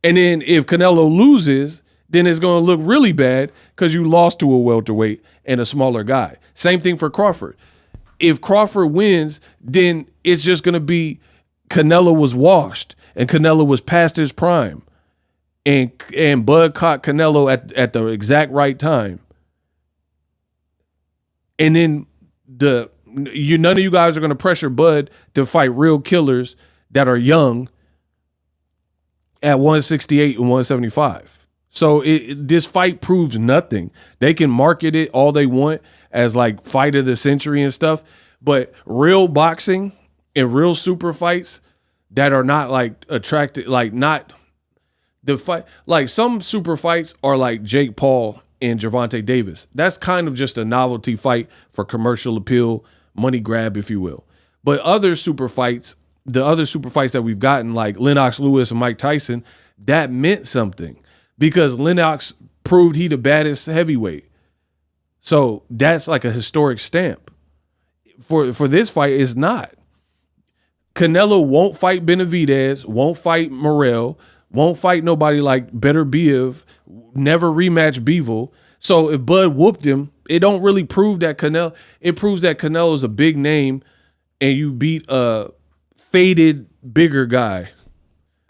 And then if Canelo loses, then it's going to look really bad because you lost to a welterweight and a smaller guy. Same thing for Crawford. If Crawford wins, then it's just going to be Canelo was washed and Canelo was past his prime. And Bud caught Canelo at the exact right time. And then the None of you guys are going to pressure Bud to fight real killers that are young at 168 and 175. So this fight proves nothing. They can market it all they want as like fight of the century and stuff, but real boxing and real super fights that are not like attractive, like not the fight, like some super fights are like Jake Paul and Gervonta Davis. That's kind of just a novelty fight for commercial appeal, money grab, if you will. But other super fights, the other super fights that we've gotten, like Lennox Lewis and Mike Tyson, that meant something because Lennox proved he the baddest heavyweight. So that's like a historic stamp. For this fight, it's not. Canelo won't fight Benavidez, won't fight Morrell, won't fight nobody like Beterbiev, never rematch Bivol. So if Bud whooped him, it don't really prove that Canelo. It proves that Canelo's a big name and you beat a faded bigger guy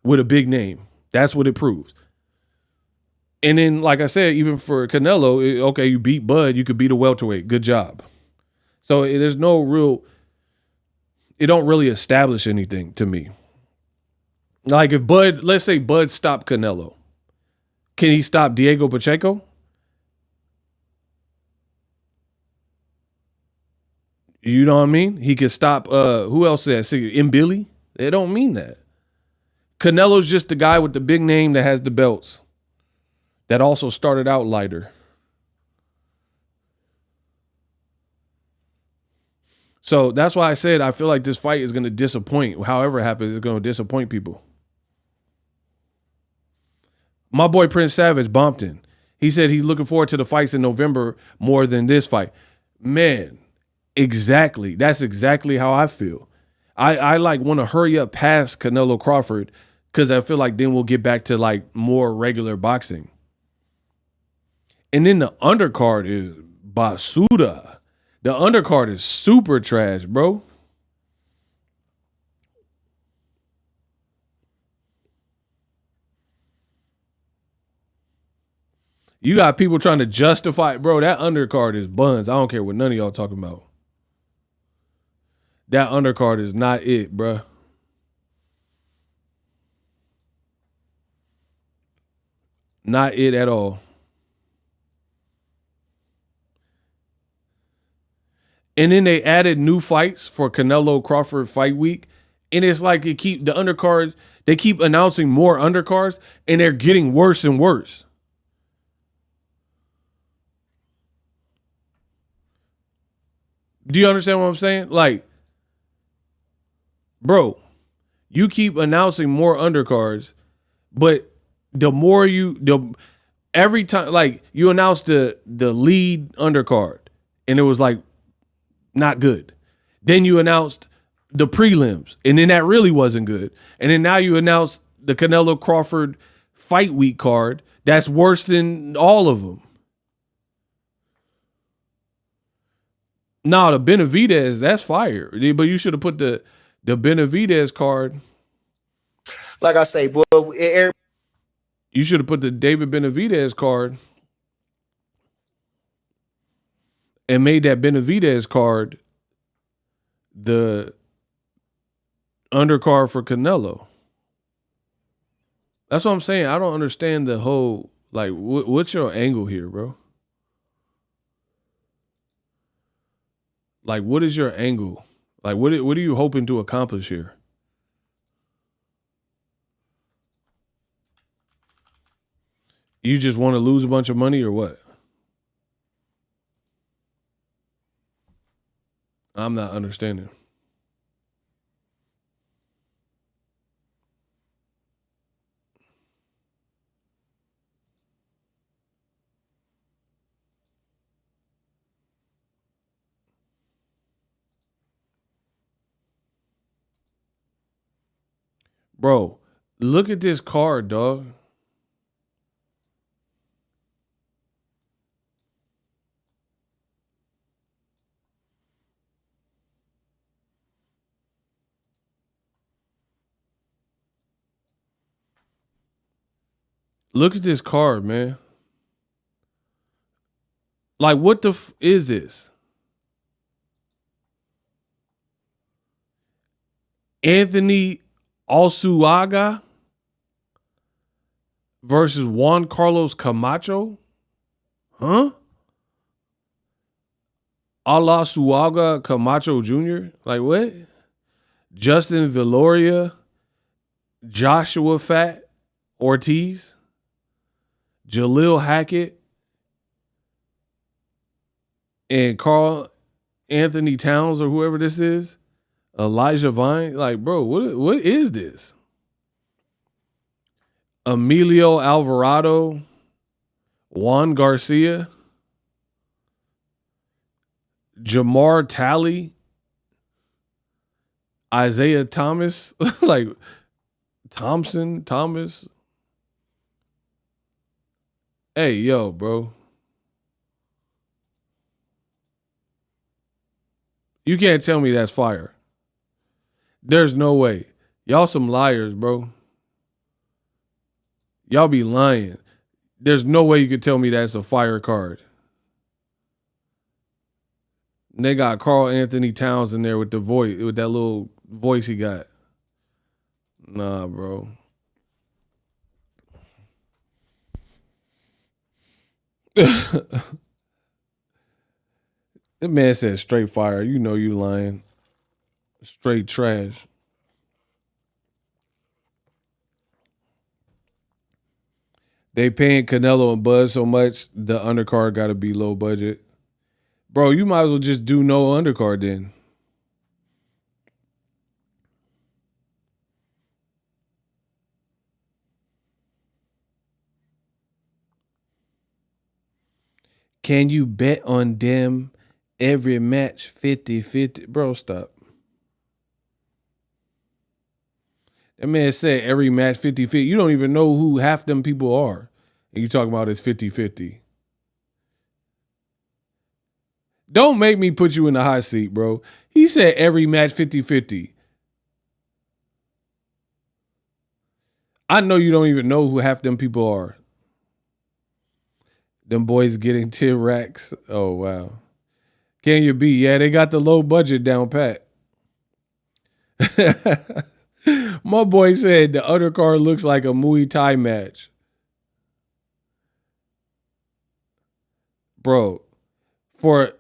with a big name. That's what it proves. And then, like I said, even for Canelo, okay, you beat Bud, you could beat a welterweight. Good job. So there's no real, it don't really establish anything to me. Like if Bud, let's say Bud stopped Canelo. Can he stop Diego Pacheco? You know what I mean? He could stop, who else is that? Mbili? They don't mean that. Canelo's just the guy with the big name that has the belts. That also started out lighter. So that's why I said I feel like this fight is going to disappoint. However it happens, it's going to disappoint people. My boy Prince Savage, Bompton, he said he's looking forward to the fights in November more than this fight. Man, exactly. That's exactly how I feel. I like want to hurry up past Canelo-Crawford because I feel like then we'll get back to like more regular boxing. And then the undercard is basura. The undercard is super trash, bro. You got people trying to justify it. Bro, that undercard is buns. I don't care what none of y'all talking about. That undercard is not it, bro. Not it at all. And then they added new fights for Canelo-Crawford fight week. And it's like the undercards, they keep announcing more undercards and they're getting worse and worse. Do you understand what I'm saying? Like, bro, you keep announcing more undercards, but every time, like you announced the lead undercard and it was like not good. Then you announced the prelims and then that really wasn't good. And then now you announced the Canelo-Crawford fight week card that's worse than all of them. No, the Benavidez, that's fire. But you should have put the Benavidez card. Like I say, boy, You should have put the David Benavidez card and made that Benavidez card the undercard for Canelo. That's what I'm saying. I don't understand the whole, like, what's your angle here, bro? Like, what is your angle? Like, what are you hoping to accomplish here? You just want to lose a bunch of money or what? I'm not understanding. Bro, look at this card, dog. Look at this card, man. Like, what the is this? Anthony Alsuaga versus Juan Carlos Camacho? Huh? Alasuaga Camacho Jr.? Like what? Justin Villoria, Joshua Fat Ortiz, Jalil Hackett, and Carl Anthony Towns or whoever this is, Elijah Vine. Like, bro, what is this? Emilio Alvarado, Juan Garcia, Jamar Talley, Isaiah Thomas, like Thomas. Hey, yo, bro. You can't tell me that's fire. There's no way. Y'all some liars, bro. Y'all be lying. There's no way you could tell me that's a fire card. And they got Carl Anthony Towns in there with the voice, with that little voice he got. Nah, bro. That man said straight fire. You know you lying. Straight trash. They paying Canelo and Buzz so much, the undercard got to be low budget. Bro, you might as well just do no undercard then. Can you bet on them every match 50-50? Bro, stop. That man said every match 50-50. You don't even know who half them people are. And you talking about it's 50-50. Don't make me put you in the hot seat, bro. He said every match 50-50. I know you don't even know who half them people are. Them boys getting 10 racks. Oh, wow. Can you be? Yeah, they got the low budget down pat. My boy said the undercard looks like a Muay Thai match. Bro, for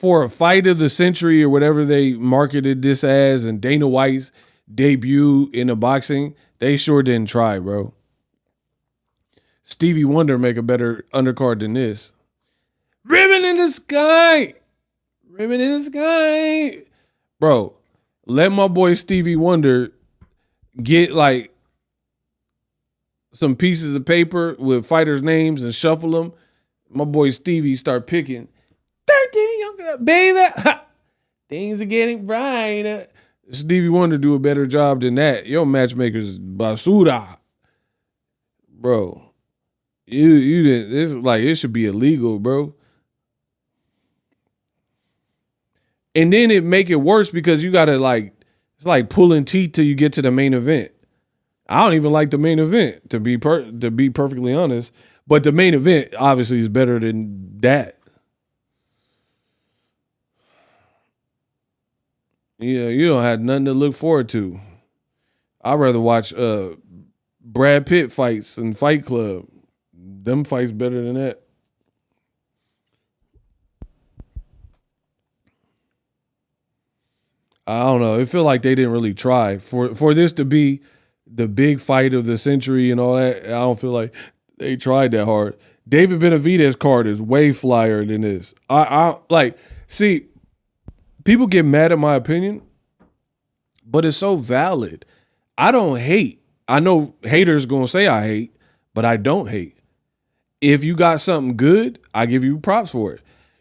a fight of the century or whatever they marketed this as, and Dana White's debut in the boxing, they sure didn't try, bro. Stevie Wonder make a better undercard than this. Ribbon in the sky. Ribbon in the sky. Bro, let my boy Stevie Wonder get like some pieces of paper with fighters' names and shuffle them. My boy Stevie start picking. 13, young baby. Things are getting brighter. Stevie Wonder do a better job than that. Your matchmaker's basura. Bro. You didn't. It's like it should be illegal, bro. And then it make it worse because you gotta like it's like pulling teeth till you get to the main event. I don't even like the main event to be perfectly honest, but the main event obviously is better than that. Yeah, you don't have nothing to look forward to. I'd rather watch Brad Pitt fights and Fight Club. Them fights better than that. I don't know. It feel like they didn't really try for this to be the big fight of the century and all that. I don't feel like they tried that hard. David Benavidez card is way flyer than this. I like see people get mad at my opinion, but it's so valid. I don't hate. I know haters gonna say I hate, but I don't hate. If you got something good, I give you props for it.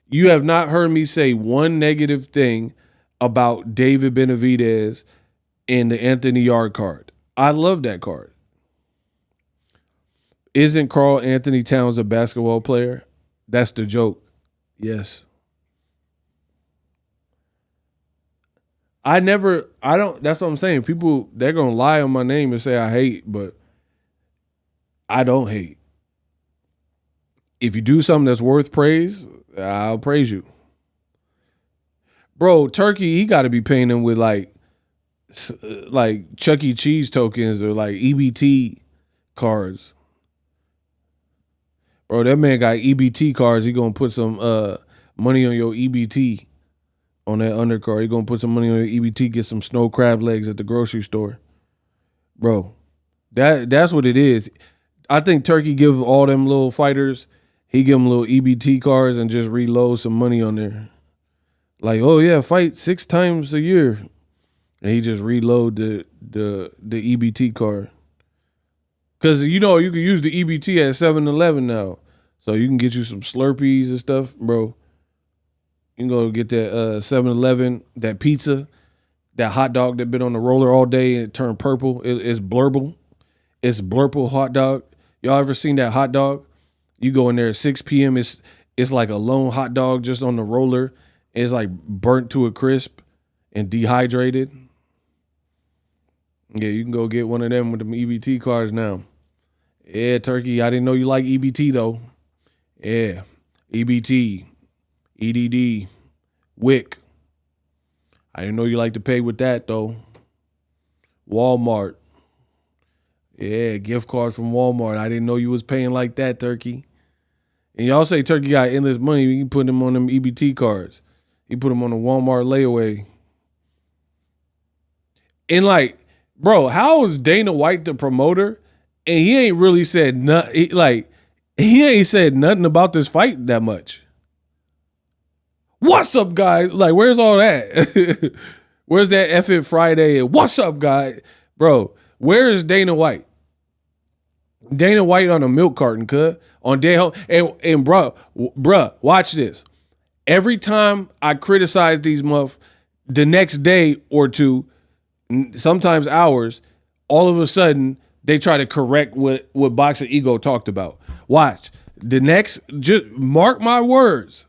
You have not heard me say one negative thing about David Benavidez and the Anthony Yard card. I love that card. Isn't Carl Anthony Towns a basketball player? That's the joke. Yes. I don't, that's what I'm saying. People, they're going to lie on my name and say I hate, but I don't hate. If you do something that's worth praise, I'll praise you. Bro, Turkey, he got to be paying him with like like Chuck E. Cheese tokens or like EBT cards. Bro, that man got EBT cards. He gonna put some money on your EBT on that undercard. He gonna put some money on your EBT, get some snow crab legs at the grocery store. Bro, that's what it is. I think Turkey give all them little fighters, he give them little EBT cards and just reload some money on there. Like, oh yeah, fight 6 times a year. And he just reload the EBT card. Cause you know you can use the EBT at 7-Eleven now. So you can get you some Slurpees and stuff, bro. You can go get that 7-Eleven, that pizza, that hot dog that been on the roller all day and it turned purple. It's blurple. It's blurple hot dog. Y'all ever seen that hot dog? You go in there at 6 p.m. It's like a lone hot dog just on the roller. It's like burnt to a crisp and dehydrated. Yeah, you can go get one of them with them EBT cards now. Yeah, Turkey, I didn't know you like EBT though. Yeah, EBT, EDD, WIC. I didn't know you like to pay with that though. Walmart. Yeah, gift cards from Walmart. I didn't know you was paying like that, Turkey. And y'all say Turkey got endless money. You can put him on them EBT cards. You put him on the Walmart layaway. And like, bro, how is Dana White the promoter? And he ain't really said nothing. He ain't said nothing about this fight that much. What's up, guys? Like, where's all that? Where's that F It Friday? What's up, guys? Bro, where is Dana White? Dana White on a milk carton, cut on day home. And bro, watch this. Every time I criticize these the next day or two, sometimes hours, all of a sudden they try to correct what Boxingego talked about. Watch. Just mark my words.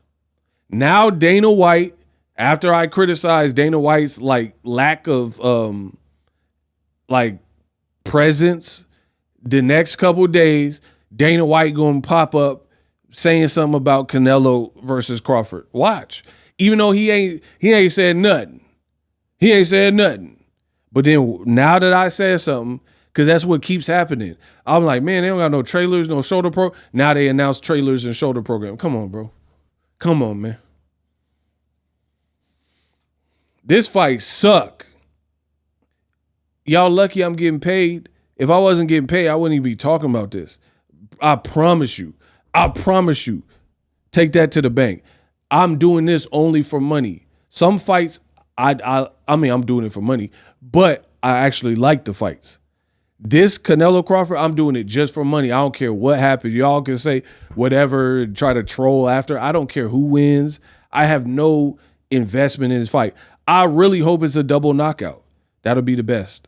Now Dana White, after I criticize Dana White's like lack of like presence, the next couple of days, Dana White gonna pop up saying something about Canelo versus Crawford. Watch. Even though he ain't said nothing. He ain't said nothing. But then now that I said something, because that's what keeps happening. I'm like, man, they don't got no trailers, no shoulder pro. Now they announce trailers and shoulder program. Come on, bro. Come on, man. This fight suck. Y'all lucky I'm getting paid. If I wasn't getting paid, I wouldn't even be talking about this. I promise you. I promise you. Take that to the bank. I'm doing this only for money. Some fights, I mean, I'm doing it for money, but I actually like the fights. This Canelo-Crawford, I'm doing it just for money. I don't care what happens. Y'all can say whatever, try to troll after. I don't care who wins. I have no investment in this fight. I really hope it's a double knockout. That'll be the best.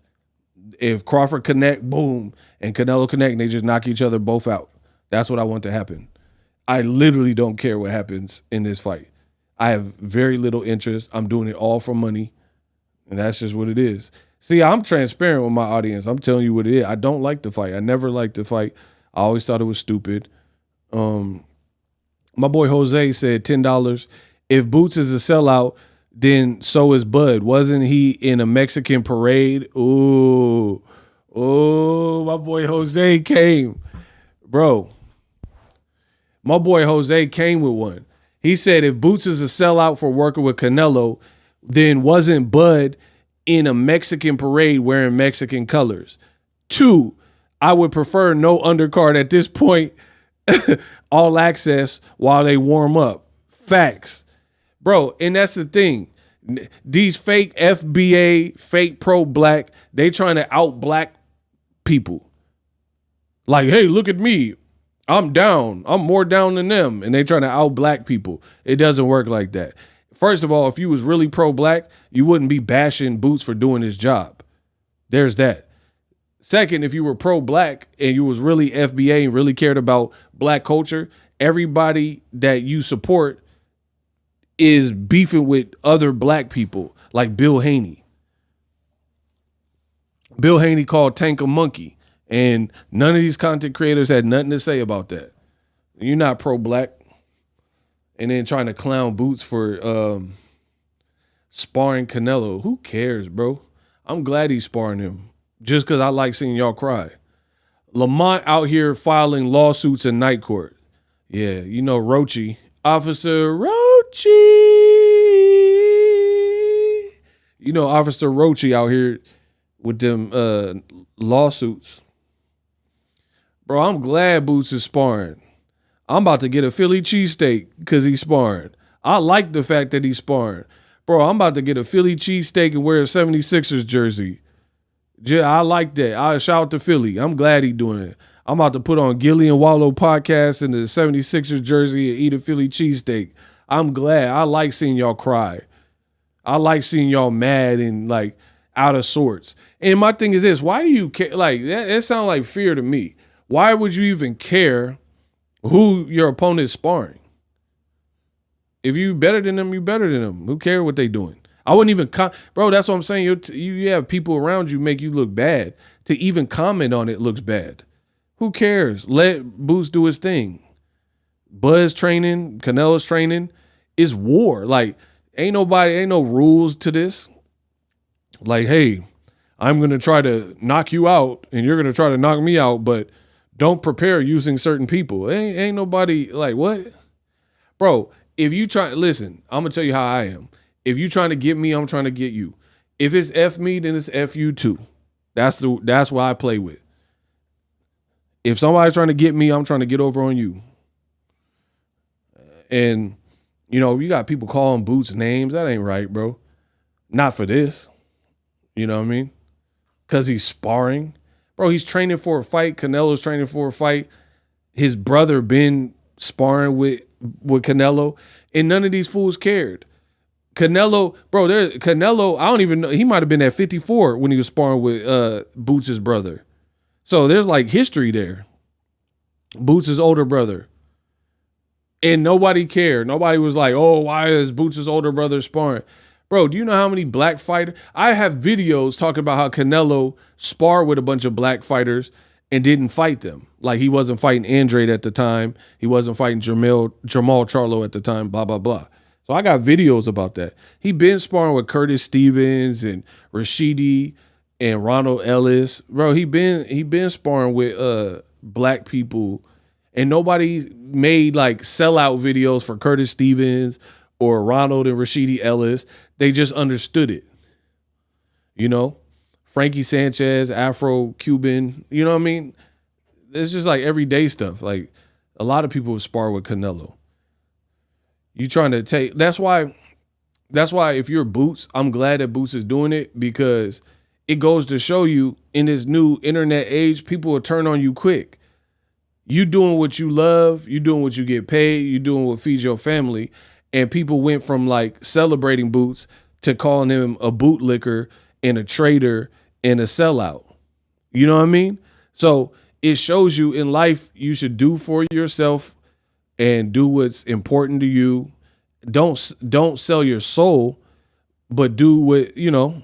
If Crawford connect, boom, and Canelo connect, and they just knock each other both out. That's what I want to happen. I literally don't care what happens in this fight. I have very little interest. I'm doing it all for money, and that's just what it is. See, I'm transparent with my audience. I'm telling you what it is. I don't like the fight. I never liked the fight. I always thought it was stupid. My boy Jose said $10. If Boots is a sellout, then so is Bud. Wasn't he in a Mexican parade? Ooh, my boy Jose came. Bro, my boy Jose came with one. He said if Boots is a sellout for working with Canelo, then wasn't Bud in a Mexican parade wearing Mexican colors? 2, I would prefer no undercard at this point. All access while they warm up. Facts. Bro, and that's the thing. These fake FBA, fake pro-black, they trying to out-black people. Like, hey, look at me. I'm down. I'm more down than them. And they trying to out-black people. It doesn't work like that. First of all, if you was really pro-black, you wouldn't be bashing Boots for doing his job. There's that. Second, if you were pro-black and you was really FBA and really cared about black culture, everybody that you support is beefing with other black people like Bill Haney. Bill Haney called Tank a monkey, and none of these content creators had nothing to say about that. You're not pro-black. And then trying to clown Boots for sparring Canelo. Who cares, bro? I'm glad he's sparring him just because I like seeing y'all cry. Lamont out here filing lawsuits in night court. Yeah, you know Rochi. Officer Rochi. You know Officer Rochi out here with them lawsuits. Bro, I'm glad Boots is sparring. I'm about to get a Philly cheesesteak because he's sparring. I like the fact that he's sparring. Bro, I'm about to get a Philly cheesesteak and wear a 76ers jersey. I like that. I shout out to Philly. I'm glad he's doing it. I'm about to put on Gilly and Wallow podcast in the 76ers jersey and eat a Philly cheesesteak. I'm glad. I like seeing y'all cry. I like seeing y'all mad and like out of sorts. And my thing is this, why do you care? Like, that sounds like fear to me. Why would you even care who your opponent is sparring? If you better than them, you better than them. Who cares what they doing? I wouldn't even bro, that's what I'm saying. You have people around you make you look bad. To even comment on it looks bad. Who cares? Let Boots do his thing. Buzz training, Canelo's training. It's war. Like, ain't no rules to this. Like, hey, I'm going to try to knock you out and you're going to try to knock me out, but don't prepare using certain people. Ain't nobody like, what? Bro, if you try, listen, I'm going to tell you how I am. If you trying to get me, I'm trying to get you. If it's F me, then it's F you too. That's what I play with. If somebody's trying to get me, I'm trying to get over on you. And, you know, you got people calling Boots names. That ain't right, bro. Not for this. You know what I mean? Because he's sparring. Bro, he's training for a fight. Canelo's training for a fight. His brother been sparring with Canelo. And none of these fools cared. Canelo, I don't even know. He might have been at 54 when he was sparring with Boots' brother. So there's like history there. Boots' older brother. And nobody cared. Nobody was like, oh, why is Boots' older brother sparring? Bro, do you know how many black fighters? I have videos talking about how Canelo sparred with a bunch of black fighters and didn't fight them. Like he wasn't fighting Andrade at the time. He wasn't fighting Jermall Charlo at the time, blah, blah, blah. So I got videos about that. He been sparring with Curtis Stevens and Rashidi and Ronald Ellis. Bro, he been sparring with black people, and nobody made like sellout videos for Curtis Stevens or Ronald and Rashidi Ellis. They just understood it. You know? Frankie Sanchez, Afro-Cuban, you know what I mean? It's just like everyday stuff. Like a lot of people spar with Canelo. You trying to take, that's why if you're Boots, I'm glad that Boots is doing it, because it goes to show you in this new internet age, people will turn on you quick. You doing what you love, you doing what you get paid, you doing what feeds your family, and people went from like celebrating Boots to calling him a bootlicker and a traitor and a sellout. You know what I mean? So it shows you in life, you should do for yourself and do what's important to you. Don't sell your soul, but do what, you know,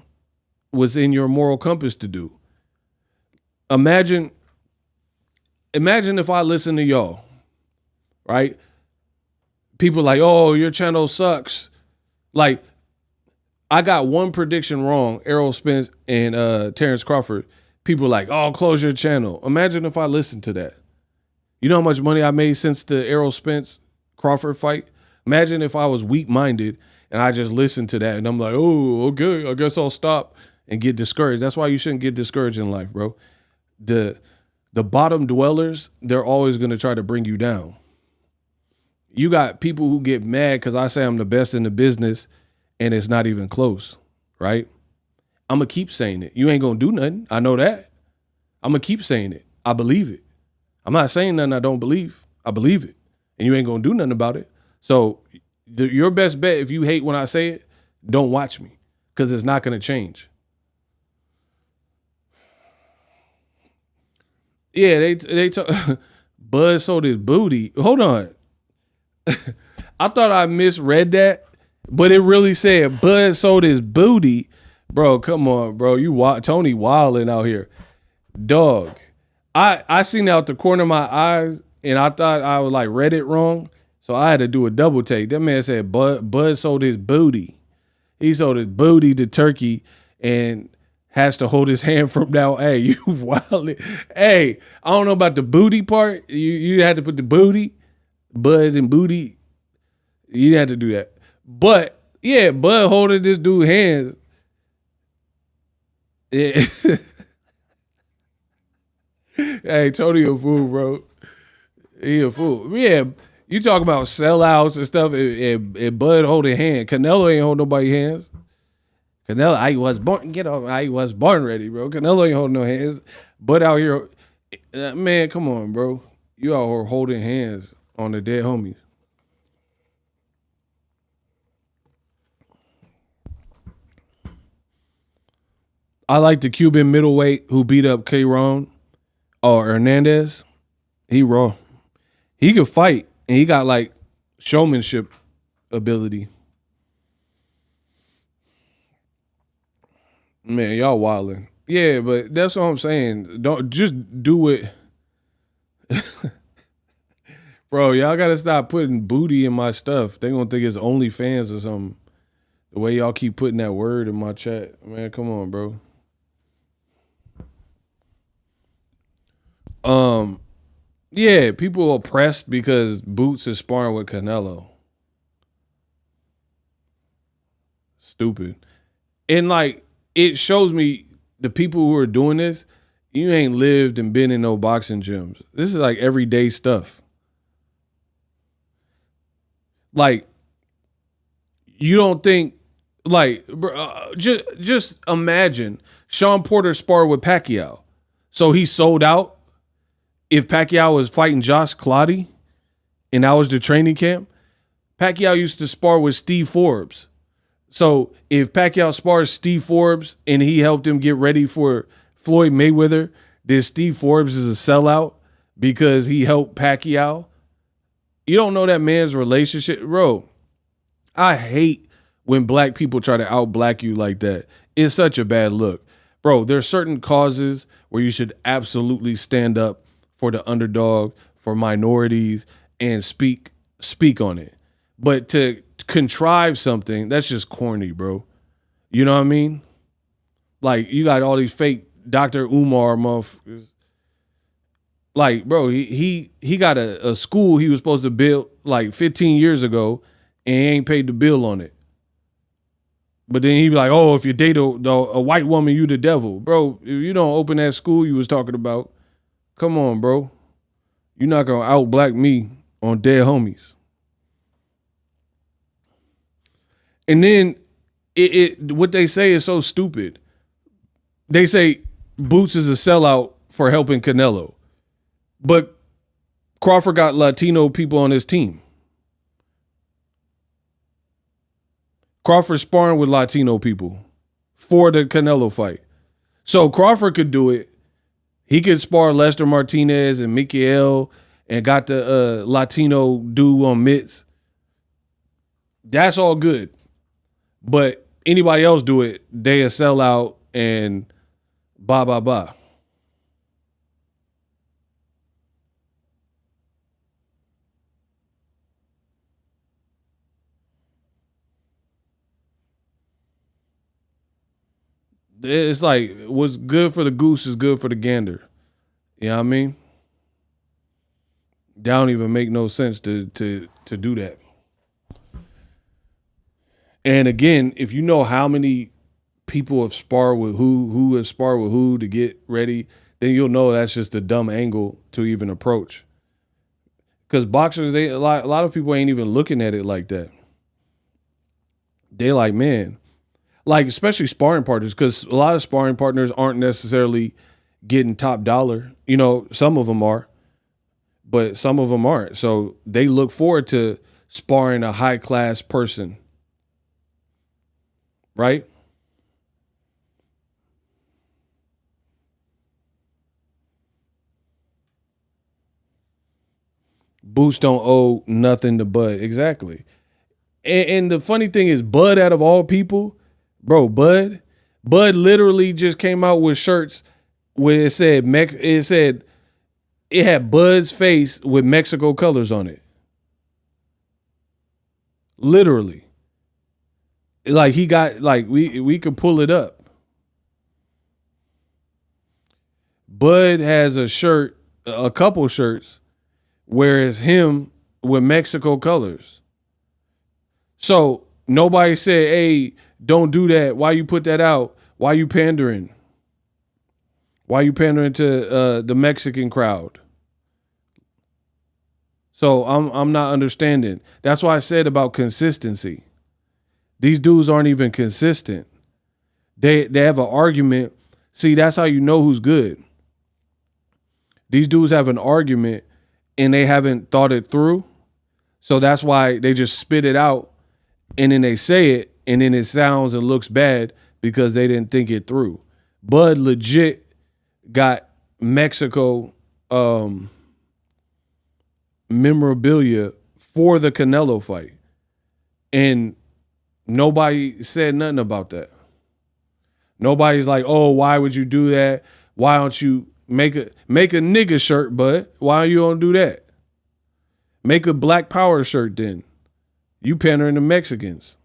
what's in your moral compass to do. Imagine if I listen to y'all, right? People like, oh, your channel sucks. Like, I got one prediction wrong, Errol Spence and Terrence Crawford. People are like, oh, close your channel. Imagine if I listened to that. You know how much money I made since the Errol Spence Crawford fight? Imagine if I was weak-minded and I just listened to that and I'm like, oh, okay, I guess I'll stop and get discouraged. That's why you shouldn't get discouraged in life, bro. The bottom dwellers, they're always going to try to bring you down. You got people who get mad because I say I'm the best in the business and it's not even close, right? I'm going to keep saying it. You ain't going to do nothing. I know that. I'm going to keep saying it. I believe it. I'm not saying nothing I don't believe. I believe it. And you ain't going to do nothing about it. So your best bet, if you hate when I say it, don't watch me, because it's not going to change. Yeah, they talk. Bud sold his booty. Hold on. I thought I misread that, but it really said Bud sold his booty. Bro, come on, bro. Tony wilding out here. Dog. I seen out the corner of my eyes and I thought I was like read it wrong. So I had to do a double take. That man said Bud sold his booty. He sold his booty to Turkey, and has to hold his hand from now. Hey, you wild. Hey, I don't know about the booty part. You had to put the booty, Bud and booty. You had to do that. But yeah, Bud holding this dude's hands. Yeah. Hey, Tony a fool, bro. He a fool. Yeah, you talk about sellouts and stuff, and Bud holding hand. Canelo ain't hold nobody's hands. Canelo, I was born. Get off. I was born ready, bro. Canelo ain't holding no hands. Bud out here, man. Come on, bro. You out here holding hands on the dead homies. I like the Cuban middleweight who beat up Jaron or Hernandez. He raw. He could fight, and he got like showmanship ability. Man, y'all wildin'. Yeah, but that's what I'm saying. Don't just do it. Bro, y'all gotta stop putting booty in my stuff. They gonna think it's OnlyFans or something. The way y'all keep putting that word in my chat. Man, come on, bro. Yeah, people are pressed because Boots is sparring with Canelo. Stupid. And like it shows me the people who are doing this, you ain't lived and been in no boxing gyms. This is like everyday stuff. Like you don't think like just imagine Sean Porter sparred with Pacquiao. So he sold out. If Pacquiao was fighting Josh Clottey and that was the training camp, Pacquiao used to spar with Steve Forbes. So if Pacquiao spars Steve Forbes and he helped him get ready for Floyd Mayweather, then Steve Forbes is a sellout because he helped Pacquiao. You don't know that man's relationship. Bro, I hate when black people try to out-black you like that. It's such a bad look. Bro, there's certain causes where you should absolutely stand up for the underdog, for minorities, and speak on it. But to contrive something, that's just corny, bro. You know what I mean? Like, you got all these fake Dr. Umar motherfuckers. Like, bro, he got a school he was supposed to build like 15 years ago, and he ain't paid the bill on it. But then he be like, oh, if you date a white woman, you the devil. Bro, if you don't open that school you was talking about, come on, bro. You're not going to out-black me on dead homies. And then what they say is so stupid. They say Boots is a sellout for helping Canelo. But Crawford got Latino people on his team. Crawford sparring with Latino people for the Canelo fight. So Crawford could do it. He could spar Lester Martinez and Mikael and got the Latino dude on mitts. That's all good. But anybody else do it, they a sellout and blah, blah, blah. It's like what's good for the goose is good for the gander. You know what I mean? That don't even make no sense to do that. And again, if you know how many people have sparred with who has sparred with who to get ready, then you'll know that's just a dumb angle to even approach. Because boxers, a lot of people ain't even looking at it like that. They like, man, like especially sparring partners, because a lot of sparring partners aren't necessarily getting top dollar. You know, some of them are, but some of them aren't. So they look forward to sparring a high class person, right? Boots don't owe nothing to Bud. Exactly. And the funny thing is, Bud, out of all people, bro, Bud literally just came out with shirts where it said it had Bud's face with Mexico colors on it. Literally. Like he got, like we could pull it up. Bud has a shirt, a couple shirts, where it's him with Mexico colors. So nobody said, hey, don't do that. Why you put that out? Why you pandering? Why you pandering to the Mexican crowd? So I'm not understanding. That's why I said about consistency. These dudes aren't even consistent. They have an argument. See, that's how you know who's good. These dudes have an argument and they haven't thought it through. So that's why they just spit it out and then they say it and then it sounds and looks bad because they didn't think it through. Bud legit got Mexico memorabilia for the Canelo fight. And nobody said nothing about that. Nobody's like, oh, why would you do that? Why don't you make a nigga shirt, Bud? Why you don't do that? Make a Black Power shirt then. You pandering to Mexicans.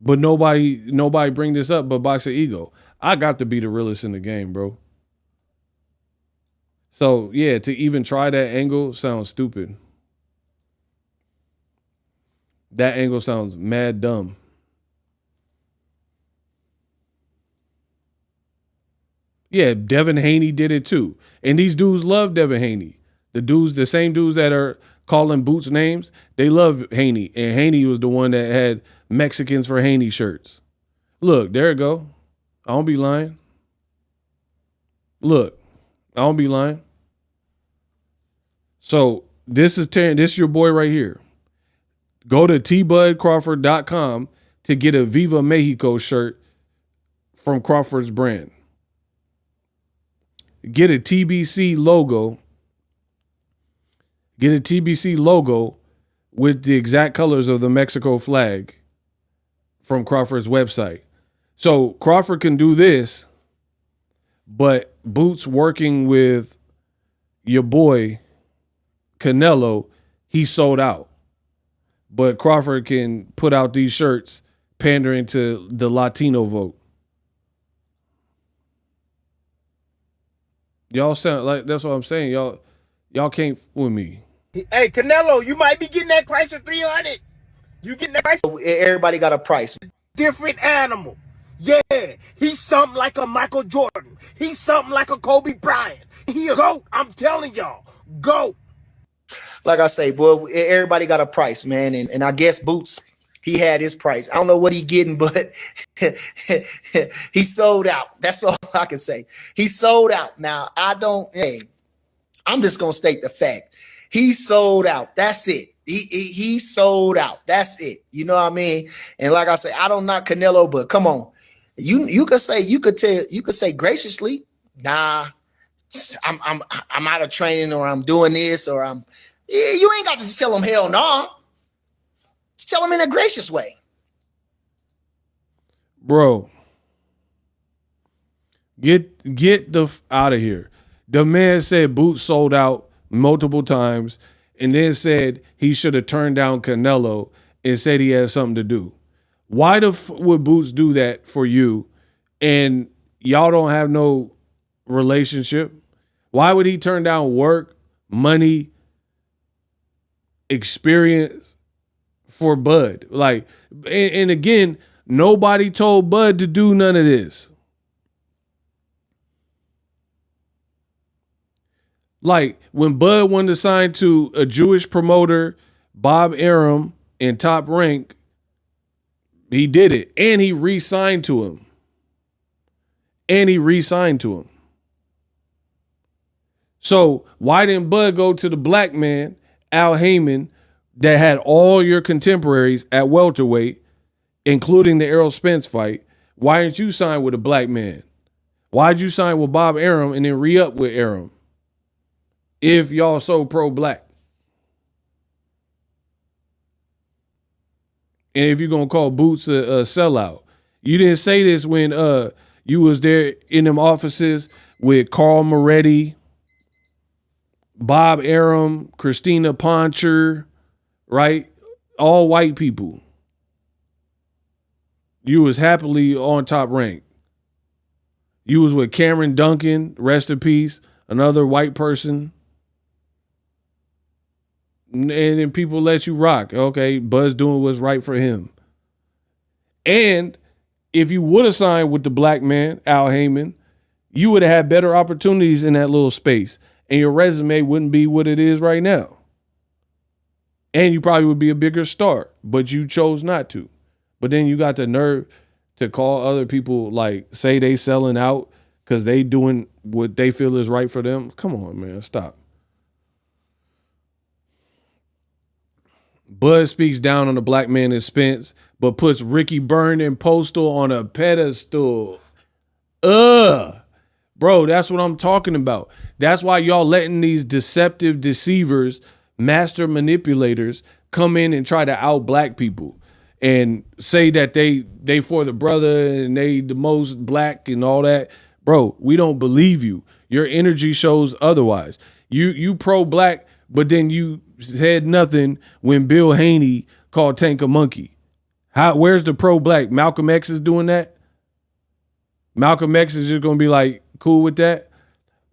But nobody bring this up but Boxingego. I got to be the realest in the game, bro. So, yeah, to even try that angle sounds stupid. That angle sounds mad dumb. Yeah, Devin Haney did it too. And these dudes love Devin Haney. The same dudes that are calling Boots names, they love Haney. And Haney was the one that had Mexicans for Haney shirts. Look, there it go. I don't be lying. Look, I don't be lying. So this is your boy right here. Go to tbudcrawford.com to get a Viva Mexico shirt from Crawford's brand. Get a TBC logo. Get a TBC logo with the exact colors of the Mexico flag from Crawford's website. So Crawford can do this, but Boots working with your boy Canelo, he sold out. But Crawford can put out these shirts pandering to the Latino vote. Y'all sound like, that's what I'm saying. Y'all can't with me. Hey, Canelo, you might be getting that Chrysler 300. You getting that Chrysler. Everybody got a price. Different animal. Yeah, he's something like a Michael Jordan. He's something like a Kobe Bryant. He a GOAT. I'm telling y'all, GOAT. Like I say, boy, everybody got a price, man. And I guess Boots, he had his price. I don't know what he getting, but he sold out. That's all I can say. He sold out. Now, I'm just going to state the fact. He sold out. That's it. He sold out. That's it. You know what I mean? And like I say, I don't knock Canelo, but come on. You could say graciously, nah, I'm out of training, or I'm doing this, or you ain't got to tell him hell no. Just tell him in a gracious way. Bro, get the out of here. The man said Boots sold out multiple times and then said he should have turned down Canelo and said he had something to do. Why would Boots do that for you and y'all don't have no relationship? Why would he turn down work, money, experience for Bud? Like, and again, nobody told Bud to do none of this. Like, when Bud wanted to sign to a Jewish promoter, Bob Arum, in Top Rank, he did it. And he re-signed to him. So why didn't Bud go to the black man, Al Heyman, that had all your contemporaries at welterweight, including the Errol Spence fight? Why didn't you sign with a black man? Why'd you sign with Bob Arum and then re-up with Arum if y'all so pro-black? And if you're going to call Boots a sellout. You didn't say this when you was there in them offices with Carl Moretti, Bob Arum, Christina Poncher, right? All white people. You was happily on Top Rank. You was with Cameron Duncan, rest in peace, another white person. And then people let you rock. Okay, Buzz doing what's right for him. And if you would have signed with the black man, Al Heyman, you would have had better opportunities in that little space. And your resume wouldn't be what it is right now. And you probably would be a bigger star, but you chose not to. But then you got the nerve to call other people, like, say they selling out because they doing what they feel is right for them. Come on, man, stop. Bud speaks down on the black man in Spence, but puts Ricky Byrne and Postal on a pedestal. Bro, that's what I'm talking about. That's why y'all letting these deceptive deceivers, master manipulators, come in and try to out black people and say that they for the brother and they the most black and all that. Bro, we don't believe you. Your energy shows otherwise. You pro-black, but then you said nothing when Bill Haney called Tank a monkey. Where's the pro-black? Malcolm X is doing that? Malcolm X is just going to be like, cool with that?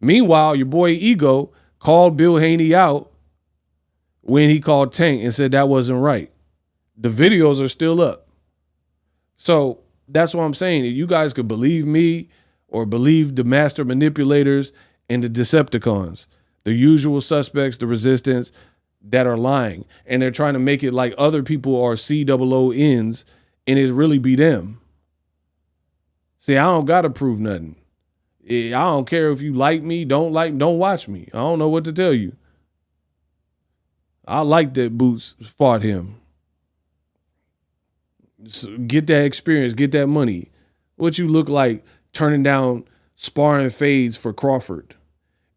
Meanwhile, your boy Ego called Bill Haney out when he called Tank and said that wasn't right. The videos are still up. So that's what I'm saying. You guys could believe me or believe the master manipulators and the Decepticons, the usual suspects, the resistance that are lying. And they're trying to make it like other people are COONs and it really be them. See, I don't got to prove nothing. I don't care if you like me, don't watch me. I don't know what to tell you. I like that Boots fought him. So get that experience, get that money. What you look like turning down sparring fades for Crawford.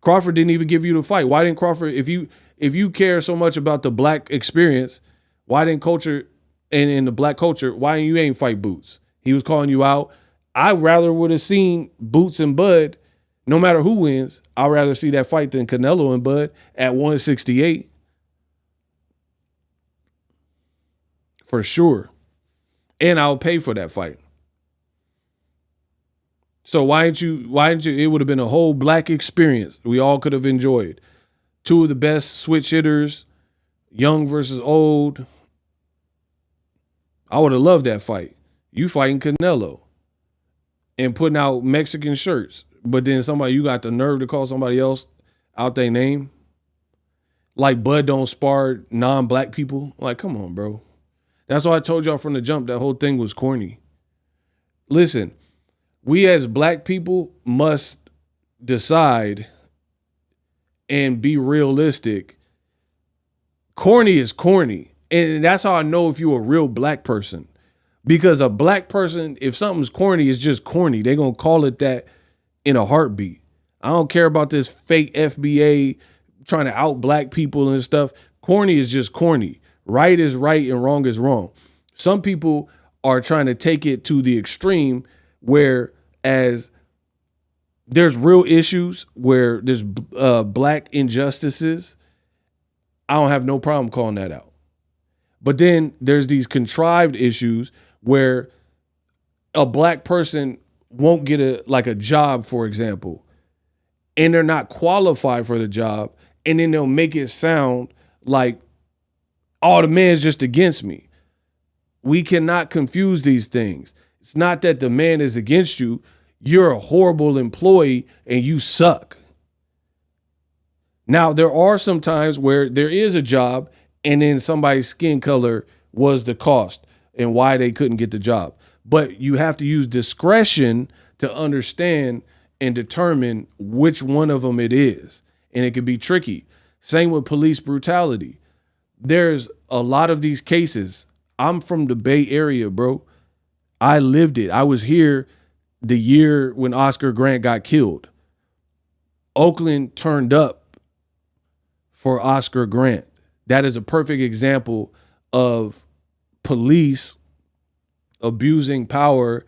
Crawford didn't even give you the fight. Why didn't Crawford, if you care so much about the black experience, why didn't culture and in the black culture, why you ain't fight Boots? He was calling you out. I rather would have seen Boots and Bud, no matter who wins. I'd rather see that fight than Canelo and Bud at 168. For sure. And I'll pay for that fight. So why didn't you, it would have been a whole black experience we all could have enjoyed. Two of the best switch hitters, young versus old. I would have loved that fight. You fighting Canelo and putting out Mexican shirts, but then you got the nerve to call somebody else out their name. Like Bud don't spar non-black people. Like, come on, bro. That's why I told y'all from the jump that whole thing was corny. Listen, we as black people must decide and be realistic. Corny is corny. And that's how I know if you're a real black person. Because a black person, if something's corny, it's just corny. They're going to call it that in a heartbeat. I don't care about this fake FBA trying to out black people and stuff. Corny is just corny. Right is right and wrong is wrong. Some people are trying to take it to the extreme where as there's real issues where there's black injustices. I don't have no problem calling that out. But then there's these contrived issues where a black person won't get a job, for example, and they're not qualified for the job. And then they'll make it sound like, oh, the man's just against me. We cannot confuse these things. It's not that the man is against you. You're a horrible employee and you suck. Now, there are some times where there is a job and then somebody's skin color was the cost and why they couldn't get the job. But you have to use discretion to understand and determine which one of them it is. And it can be tricky. Same with police brutality. There's a lot of these cases. I'm from the Bay Area, bro. I lived it. I was here the year when Oscar Grant got killed. Oakland turned up for Oscar Grant. That is a perfect example of police abusing power,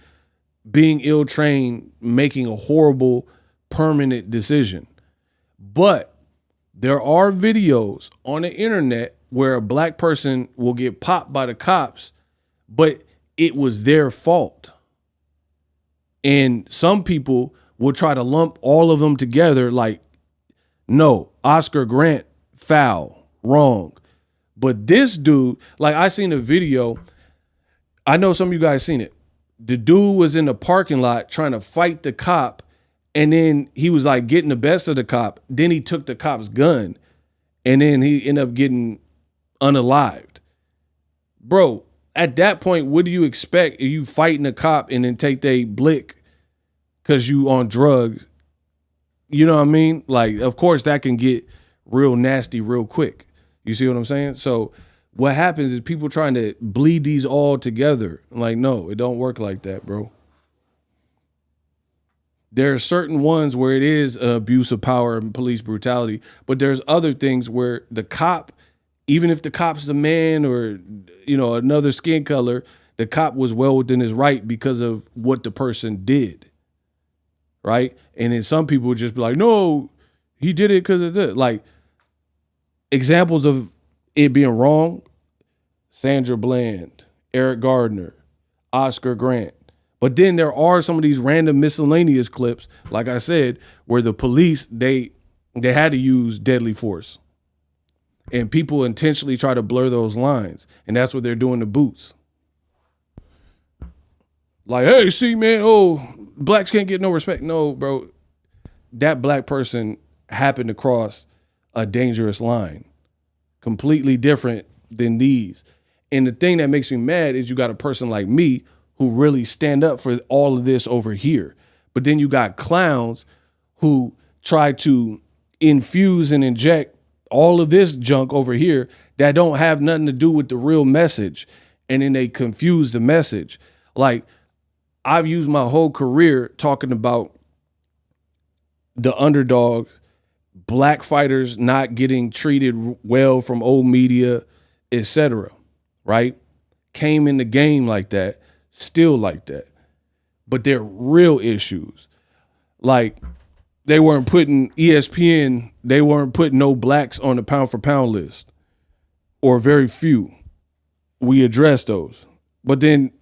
being ill-trained, making a horrible, permanent decision. But there are videos on the internet where a black person will get popped by the cops, but it was their fault. And some people will try to lump all of them together like, no, Oscar Grant, foul, wrong. But this dude, like I seen a video, I know some of you guys seen it. The dude was in the parking lot trying to fight the cop, and then he was like getting the best of the cop. Then he took the cop's gun, and then he ended up getting unalived. Bro, at that point, what do you expect? Are you fighting a cop and then take they blick because you on drugs? You know what I mean? Like, of course, that can get real nasty real quick. You see what I'm saying? So what happens is people trying to bleed these all together. Like, no, it don't work like that, bro. There are certain ones where it is abuse of power and police brutality, but there's other things where the cop, even if the cop's the man or, you know, another skin color, the cop was well within his right because of what the person did, right? And then some people would just be like, no, he did it because of this. Like, examples of it being wrong, Sandra Bland, Eric Gardner, Oscar Grant. But then there are some of these random miscellaneous clips, like I said, where the police, they had to use deadly force. And people intentionally try to blur those lines. And that's what they're doing to Boots. Like, hey, see, man, oh, blacks can't get no respect. No, bro. That black person happened to cross a dangerous line. Completely different than these. And the thing that makes me mad is you got a person like me who really stand up for all of this over here. But then you got clowns who try to infuse and inject all of this junk over here that don't have nothing to do with the real message. And then they confuse the message. Like, I've used my whole career talking about the underdog, black fighters not getting treated well from old media, etc. Right? Came in the game like that, still like that. But they're real issues. Like, they weren't putting ESPN, they weren't putting no blacks on the pound for pound list, or very few. We addressed those. But then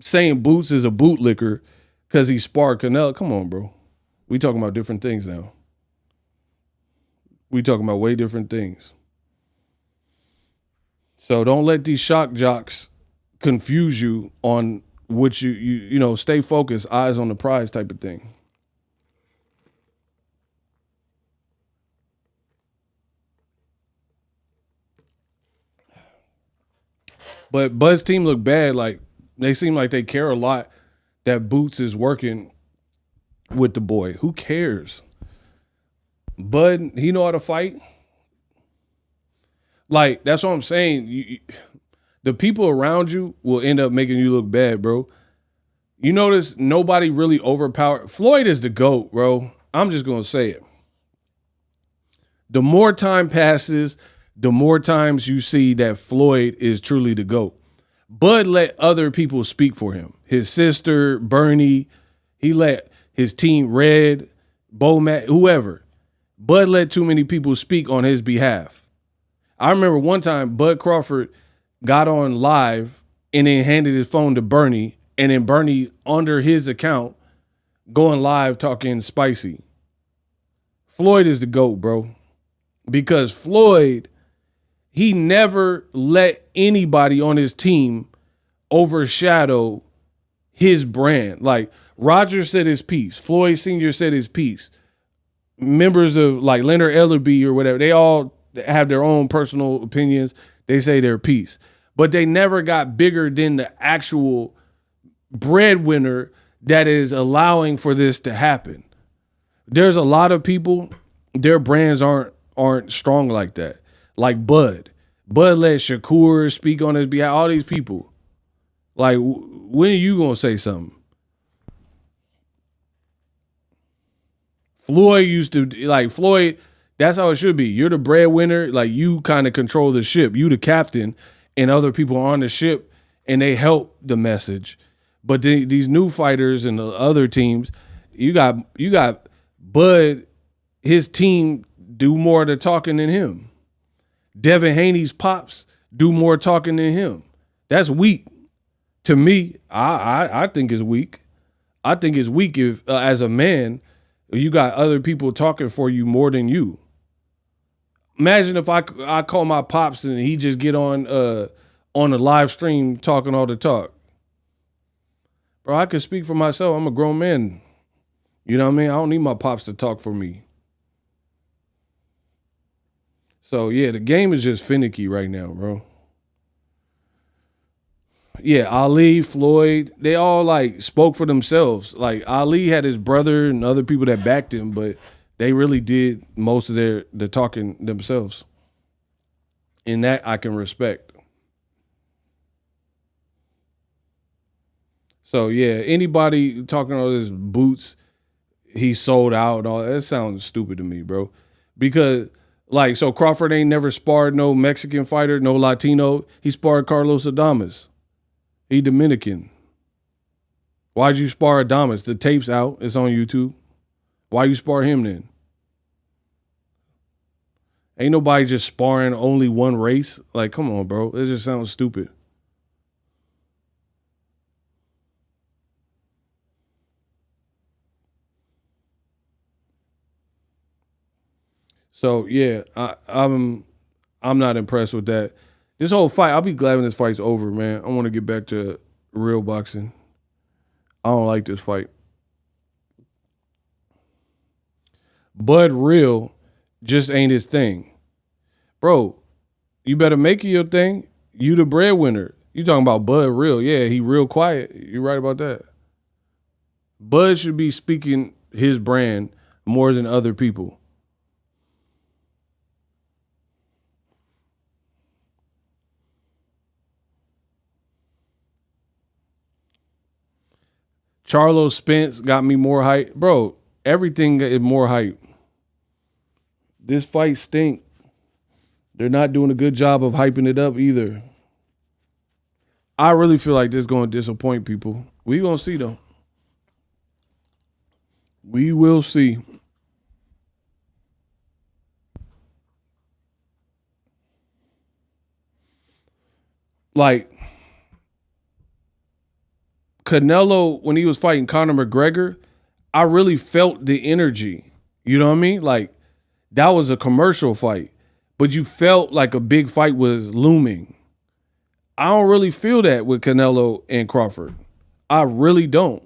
saying Boots is a bootlicker because he sparred Canelo, come on, bro. We talking about different things now. We talking about way different things. So don't let these shock jocks confuse you on what you know, stay focused, eyes on the prize type of thing. But Bud's team look bad. Like, they seem like they care a lot that Boots is working with the boy. Who cares? Bud, he know how to fight. Like, that's what I'm saying. The people around you will end up making you look bad, bro. You notice nobody really overpowered. Floyd is the GOAT, bro. I'm just going to say it. The more time passes, the more times you see that Floyd is truly the GOAT. Bud let other people speak for him. His sister, Bernie, he let his team, Red, Bomac, whoever. Bud let too many people speak on his behalf. I remember one time Bud Crawford got on live and then handed his phone to Bernie, and then Bernie, under his account, going live talking spicy. Floyd is the GOAT, bro. Because Floyd, he never let anybody on his team overshadow his brand. Like, Roger said his piece. Floyd Sr. said his piece. Members of, like, Leonard Ellerby or whatever, they all have their own personal opinions. They say their piece. But they never got bigger than the actual breadwinner that is allowing for this to happen. There's a lot of people, their brands aren't strong like that. Like Bud. Bud let Shakur speak on his behalf. All these people. Like, when are you going to say something? Floyd used to, like, Floyd, that's how it should be. You're the breadwinner. Like, you kind of control the ship. You the captain, and other people are on the ship, and they help the message. But these new fighters and the other teams, you got Bud, his team do more of the talking than him. Devin Haney's pops do more talking than him. That's weak. To me, I think it's weak. I think it's weak if, as a man, You got other people talking for you more than you. Imagine if I call my pops and he just get on a live stream talking all the talk. Bro, I can speak for myself. I'm a grown man. You know what I mean? I don't need my pops to talk for me. So, yeah, the game is just finicky right now, bro. Yeah, Ali, Floyd, they all, like, spoke for themselves. Like, Ali had his brother and other people that backed him, but they really did most of the talking themselves. And that I can respect. So, yeah, anybody talking all this Boots, he sold out and all that sounds stupid to me, bro. Because, like, so Crawford ain't never sparred no Mexican fighter, no Latino. He sparred Carlos Adames. He Dominican. Why'd you spar Adames? The tape's out. It's on YouTube. Why you spar him then? Ain't nobody just sparring only one race. Like, come on, bro. It just sounds stupid. So yeah, I'm not impressed with that. This whole fight, I'll be glad when this fight's over, man. I want to get back to real boxing. I don't like this fight. Bud Real just ain't his thing. Bro, you better make it your thing. You the breadwinner. You talking about Bud Real. Yeah, he real quiet. You're right about that. Bud should be speaking his brand more than other people. Charlo Spence got me more hype. Bro, everything is more hype. This fight stink. They're not doing a good job of hyping it up either. I really feel like this is going to disappoint people. We going to see, though. We will see. Like, Canelo, when he was fighting Conor McGregor, I really felt the energy. You know what I mean? Like, that was a commercial fight, but you felt like a big fight was looming. I don't really feel that with Canelo and Crawford. I really don't.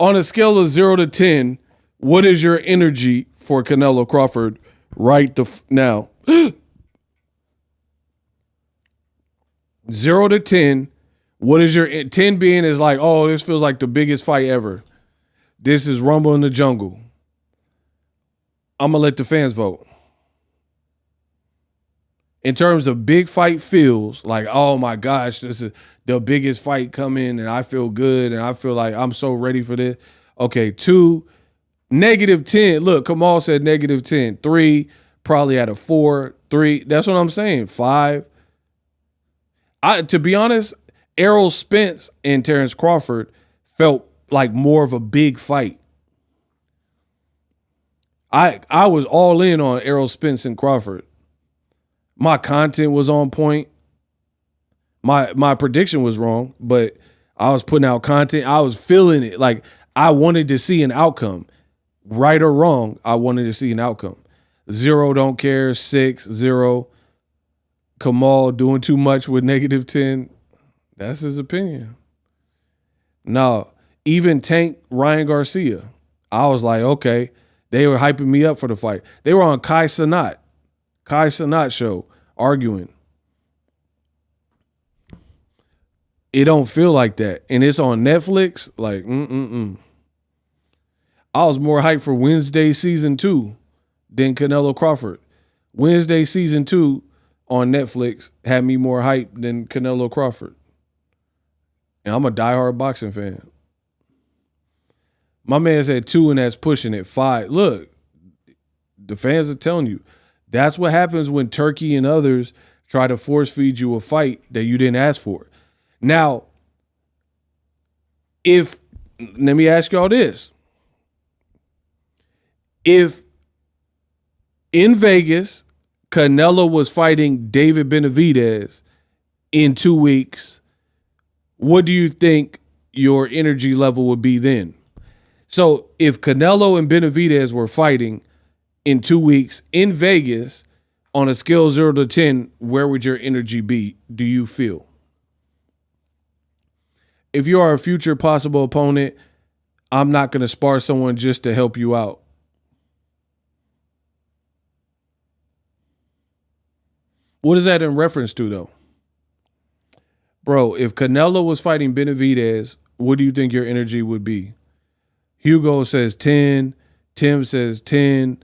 On a scale of 0 to 10, what is your energy for Canelo Crawford right now? 0 to 10, what is your 10 being is like, oh, this feels like the biggest fight ever. This is Rumble in the Jungle. I'm going to let the fans vote. In terms of big fight feels, like, oh my gosh, this is the biggest fight coming and I feel good and I feel like I'm so ready for this. Okay, 2, -10. Look, Kamal said -10. 3, probably at a 4. 3, that's what I'm saying. 5. To be honest, Errol Spence and Terrence Crawford felt like more of a big fight. I was all in on Errol Spence and Crawford. My content was on point. My prediction was wrong, but I was putting out content. I was feeling it. Like, I wanted to see an outcome. Right or wrong, I wanted to see an outcome. 0 don't care. 6, 0. Kamal doing too much with -10. That's his opinion. No, even Tank Ryan Garcia. I was like, okay, they were hyping me up for the fight. They were on Kai Cenat show arguing. It don't feel like that. And it's on Netflix. Like, I was more hyped for Wednesday season 2 than Canelo Crawford. Wednesday season 2 on Netflix had me more hype than Canelo Crawford. And I'm a diehard boxing fan. My man said 2 and that's pushing it. 5. Look, the fans are telling you. That's what happens when Turkey and others try to force feed you a fight that you didn't ask for. Now, let me ask y'all this. If in Vegas, Canelo was fighting David Benavidez in 2 weeks, what do you think your energy level would be then. So if Canelo and Benavidez were fighting in 2 weeks in Vegas on a scale 0 to 10, where would your energy be, do you feel? If you are a future possible opponent, I'm not going to spar someone just to help you out. What is that in reference to, though? Bro, if Canelo was fighting Benavidez, what do you think your energy would be? Hugo says 10. Tim says 10.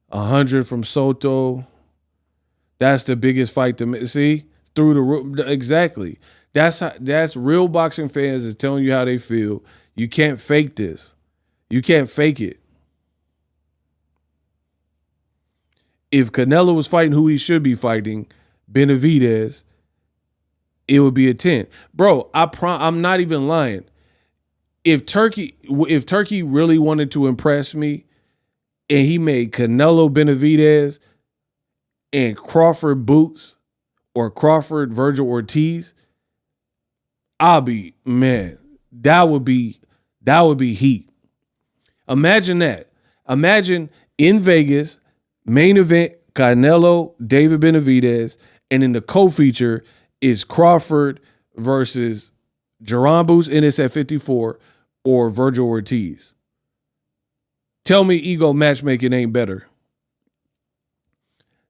100 from Soto. That's the biggest fight to see through the roof. Exactly. That's real boxing fans is telling you how they feel. You can't fake this. You can't fake it. If Canelo was fighting who he should be fighting, Benavidez, it would be a 10. Bro, I'm not even lying. If Turkey really wanted to impress me and he made Canelo Benavidez and Crawford Boots or Crawford Virgil Ortiz, I'll be, man, that would be heat. Imagine that. Imagine in Vegas, main event, Canelo, David Benavidez, and in the co-feature is Crawford versus Jaron Boots Ennis at 54 or Virgil Ortiz. Tell me ego matchmaking ain't better.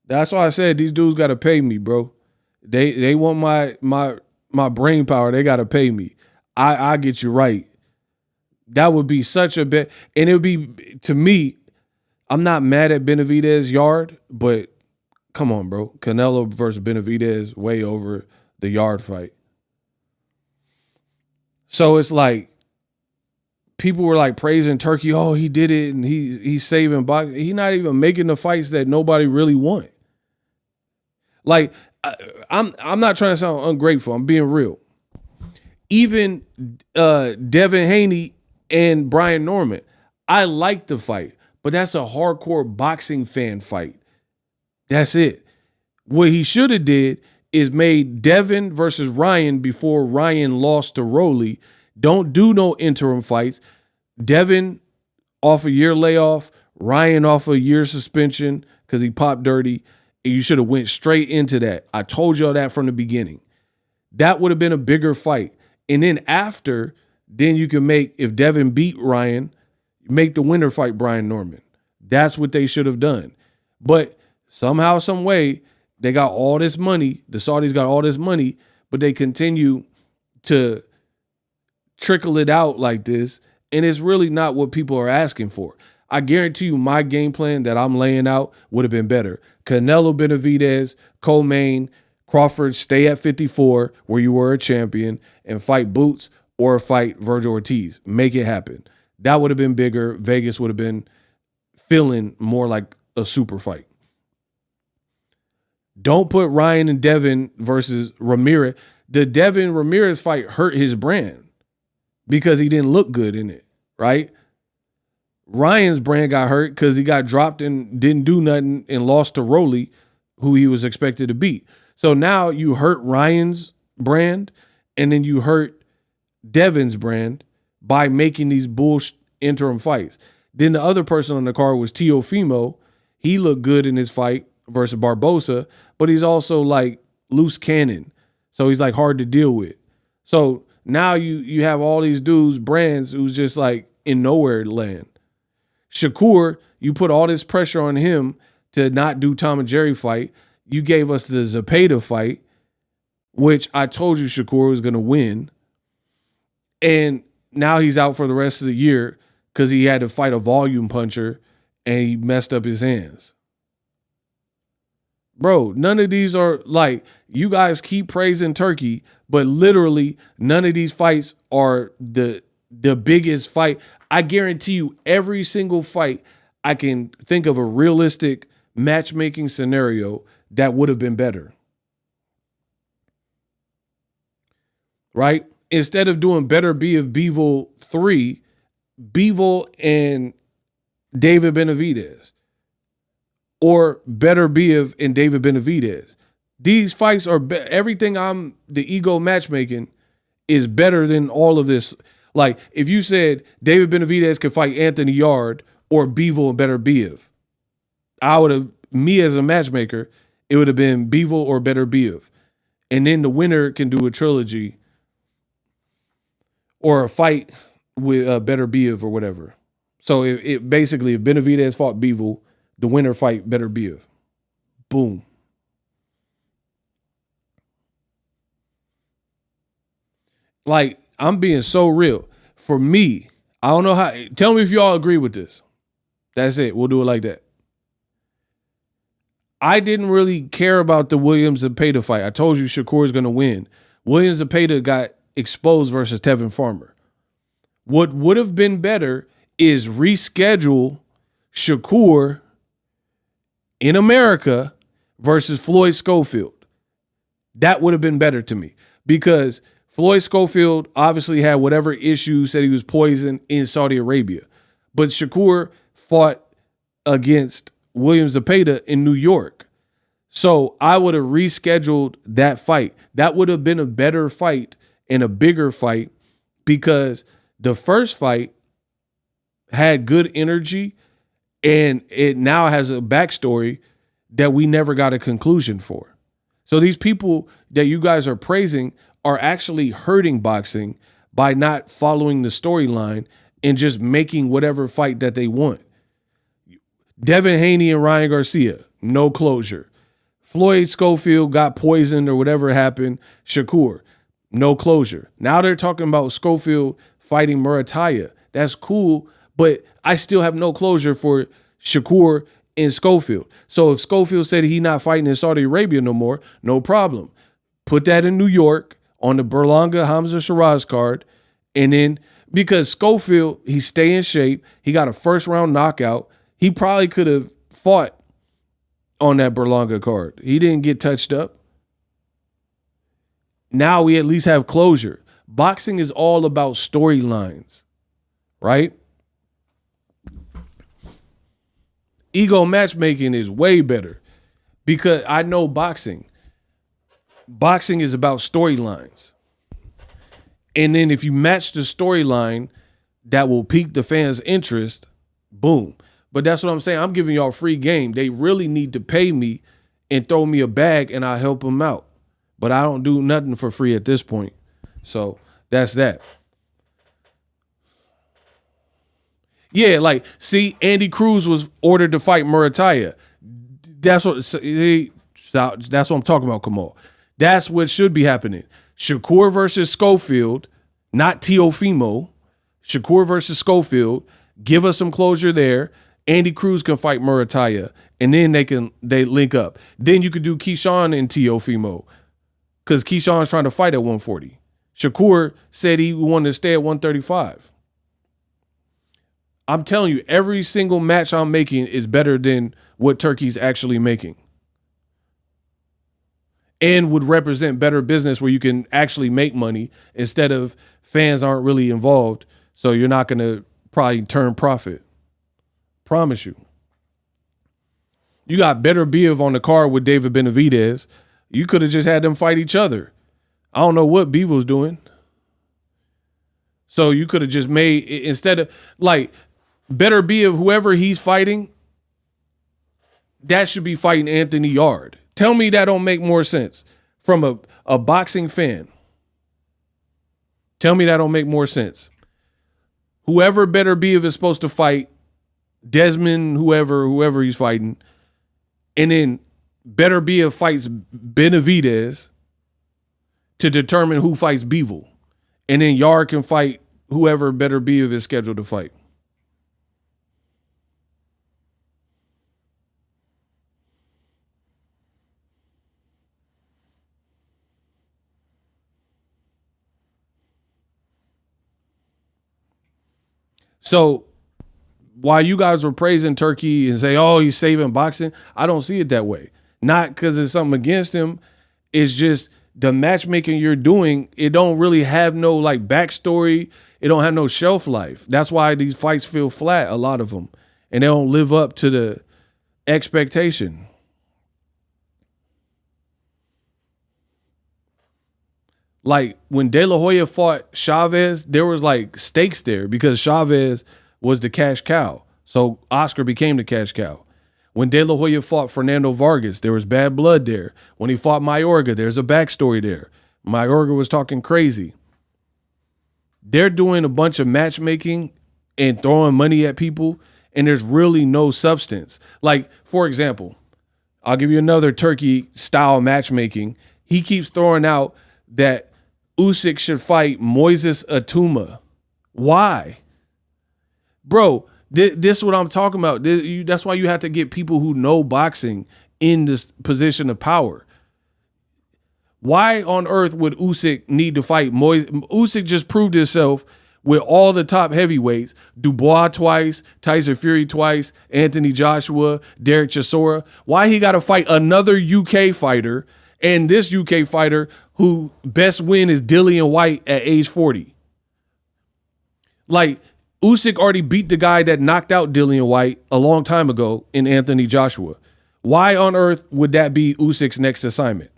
That's why I said these dudes got to pay me, bro. They want my brain power. They got to pay me. I get you right. That would be such a bet. And it would be, to me, I'm not mad at Benavidez' yard, but come on, bro. Canelo versus Benavidez way over the yard fight. So it's like people were like praising Turkey. Oh, he did it, and he's saving boxing. He's not even making the fights that nobody really want. Like I'm not trying to sound ungrateful. I'm being real. Even Devin Haney and Brian Norman, I like the fight, but that's a hardcore boxing fan fight. That's it. What he should have did is made Devin versus Ryan before Ryan lost to Roley. Don't do no interim fights. Devin off a year layoff, Ryan off a year suspension because he popped dirty. And you should have went straight into that. I told y'all that from the beginning. That would have been a bigger fight. And then after, then you can make, if Devin beat Ryan, make the winner fight Brian Norman. That's what they should have done. But somehow, some way, they got all this money. The Saudis got all this money, but they continue to trickle it out like this. And it's really not what people are asking for. I guarantee you my game plan that I'm laying out would have been better. Canelo Benavidez, co-main, Crawford stay at 54 where you were a champion and fight Boots or fight Virgil Ortiz. Make it happen. That would have been bigger. Vegas would have been feeling more like a super fight. Don't put Ryan and Devin versus Ramirez. The Devin Ramirez fight hurt his brand because he didn't look good in it, right? Ryan's brand got hurt because he got dropped and didn't do nothing and lost to Roley, who he was expected to beat. So now you hurt Ryan's brand and then you hurt Devin's brand by making these bullshit interim fights. Then the other person on the card was Teofimo. He looked good in his fight versus Barbosa, but he's also like loose cannon. So he's like hard to deal with. So now you have all these dudes, brands, who's just like in nowhere land. Shakur, you put all this pressure on him to not do Tom and Jerry fight. You gave us the Zepeda fight, which I told you Shakur was going to win. And now he's out for the rest of the year because he had to fight a volume puncher and he messed up his hands. Bro, none of these are like, you guys keep praising Turkey, but literally none of these fights are the biggest fight. I guarantee you every single fight I can think of a realistic matchmaking scenario that would have been better. Right? Instead of doing Better Be of Bivol 3, Bivol and David Benavidez. Or Better Be of and David Benavidez. These fights are everything the ego matchmaking is better than all of this. Like if you said David Benavidez could fight Anthony Yard or Bivol and Better Biev, I would have, me as a matchmaker, it would have been Bivol or Better Biev. And then the winner can do a trilogy or a fight with Better Biev or whatever. So it basically, if Benavidez fought Bivol, the winner fight Better Biev. Boom. Like, I'm being so real. For me, I don't know how. Tell me if y'all agree with this. That's it. We'll do it like that. I didn't really care about the Williams Zepeda fight. I told you Shakur is going to win. Williams Zepeda got exposed versus Tevin Farmer. What would have been better is reschedule Shakur in America versus Floyd Schofield. That would have been better to me because Floyd Schofield obviously had whatever issue, said he was poisoned in Saudi Arabia. But Shakur fought against Williams Zepeda in New York. So I would have rescheduled that fight. That would have been a better fight and a bigger fight because the first fight had good energy and it now has a backstory that we never got a conclusion for. So these people that you guys are praising are actually hurting boxing by not following the storyline and just making whatever fight that they want. Devin Haney and Ryan Garcia, no closure. Floyd Schofield got poisoned or whatever happened. Shakur, no closure. Now they're talking about Schofield fighting Murataya. That's cool, but I still have no closure for Shakur and Schofield. So if Schofield said he's not fighting in Saudi Arabia no more, no problem. Put that in New York on the Berlanga Hamza Shiraz card. And then because Schofield, he stay in shape. He got a first round knockout. He probably could have fought on that Berlanga card. He didn't get touched up. Now we at least have closure. Boxing is all about storylines, right? Ego matchmaking is way better because I know boxing. Boxing is about storylines. And then if you match the storyline that will pique the fans' interest, boom. But that's what I'm saying. I'm giving y'all free game. They really need to pay me and throw me a bag and I'll help them out. But I don't do nothing for free at this point. So that's that. Yeah, like, see, Andy Cruz was ordered to fight Murataya. That's what I'm talking about, Kamal. That's what should be happening. Shakur versus Schofield, not Teofimo. Shakur versus Schofield. Give us some closure there. Andy Cruz can fight Murataya, and then they link up. Then you could do Keyshawn and Teofimo, because Keyshawn's trying to fight at 140. Shakur said he wanted to stay at 135. I'm telling you, every single match I'm making is better than what Turkey's actually making. And would represent better business where you can actually make money instead of fans aren't really involved. So you're not going to probably turn profit. Promise you. You got Better Biev on the card with David Benavidez. You could have just had them fight each other. I don't know what Biev was doing. So you could have just made, instead of, like, Better Biev, whoever he's fighting, that should be fighting Anthony Yard. Tell me that don't make more sense from a boxing fan. Tell me that don't make more sense. Whoever Better Biev is supposed to fight, Desmond, whoever he's fighting, and then Better Biev fights Benavidez to determine who fights Bivol. And then Yard can fight whoever Better Biev is scheduled to fight. So while you guys were praising Turkey and say, oh, he's saving boxing, I don't see it that way. Not because it's something against him. It's just the matchmaking you're doing, it don't really have no like backstory. It don't have no shelf life. That's why these fights feel flat, a lot of them. And they don't live up to the expectation. Like when De La Hoya fought Chavez, there was like stakes there because Chavez was the cash cow. So Oscar became the cash cow. When De La Hoya fought Fernando Vargas, there was bad blood there. When he fought Mayorga, there's a backstory there. Mayorga was talking crazy. They're doing a bunch of matchmaking and throwing money at people, and there's really no substance. Like, for example, I'll give you another Turkey style matchmaking. He keeps throwing out that Usyk should fight Moises Atuma. Why? Bro, this is what I'm talking about. That's why you have to get people who know boxing in this position of power. Why on earth would Usyk need to fight Moises? Usyk just proved himself with all the top heavyweights, Dubois twice, Tyson Fury twice, Anthony Joshua, Derek Chisora. Why he got to fight another UK fighter, and this UK fighter who best win is Dillian White at age 40? Like, Usyk already beat the guy that knocked out Dillian White a long time ago in Anthony Joshua. Why on earth would that be Usyk's next assignment?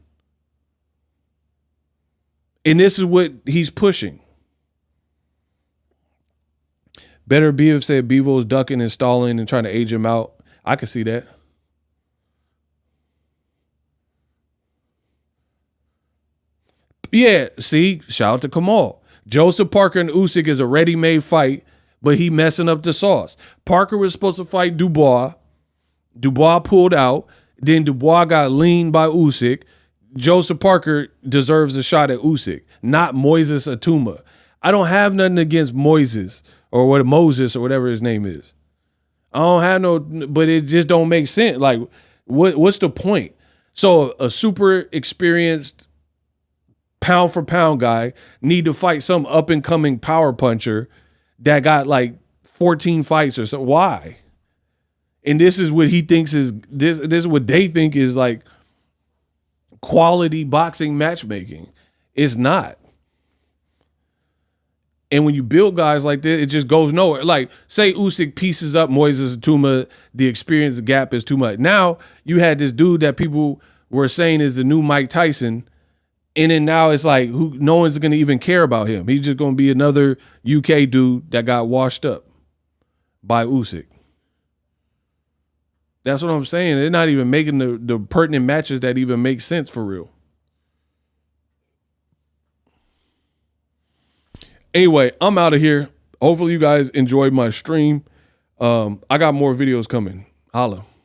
And this is what he's pushing. Better Beav said Bevo's ducking and stalling and trying to age him out. I could see that. Yeah, see, shout out to Kamal. Joseph Parker and Usyk is a ready-made fight, but he messing up the sauce. Parker was supposed to fight Dubois. Dubois pulled out. Then Dubois got leaned by Usyk. Joseph Parker deserves a shot at Usyk, not Moises Atuma. I don't have nothing against Moises or what Moses or whatever his name is. I don't have no, but it just don't make sense. Like, what's the point? So a super experienced pound for pound guy need to fight some up and coming power puncher that got like 14 fights or so. Why? And this is what he thinks is this is what they think is like quality boxing matchmaking. It's not. And when you build guys like this, it just goes nowhere. Like, say Usyk pieces up Moises Atuma, the experience gap is too much. Now you had this dude that people were saying is the new Mike Tyson, and then now it's like no one's gonna even care about him. He's just gonna be another UK dude that got washed up by Usyk. That's what I'm saying. They're not even making the pertinent matches that even make sense for real. Anyway, I'm out of here. Hopefully you guys enjoyed my stream. I got more videos coming. Holla.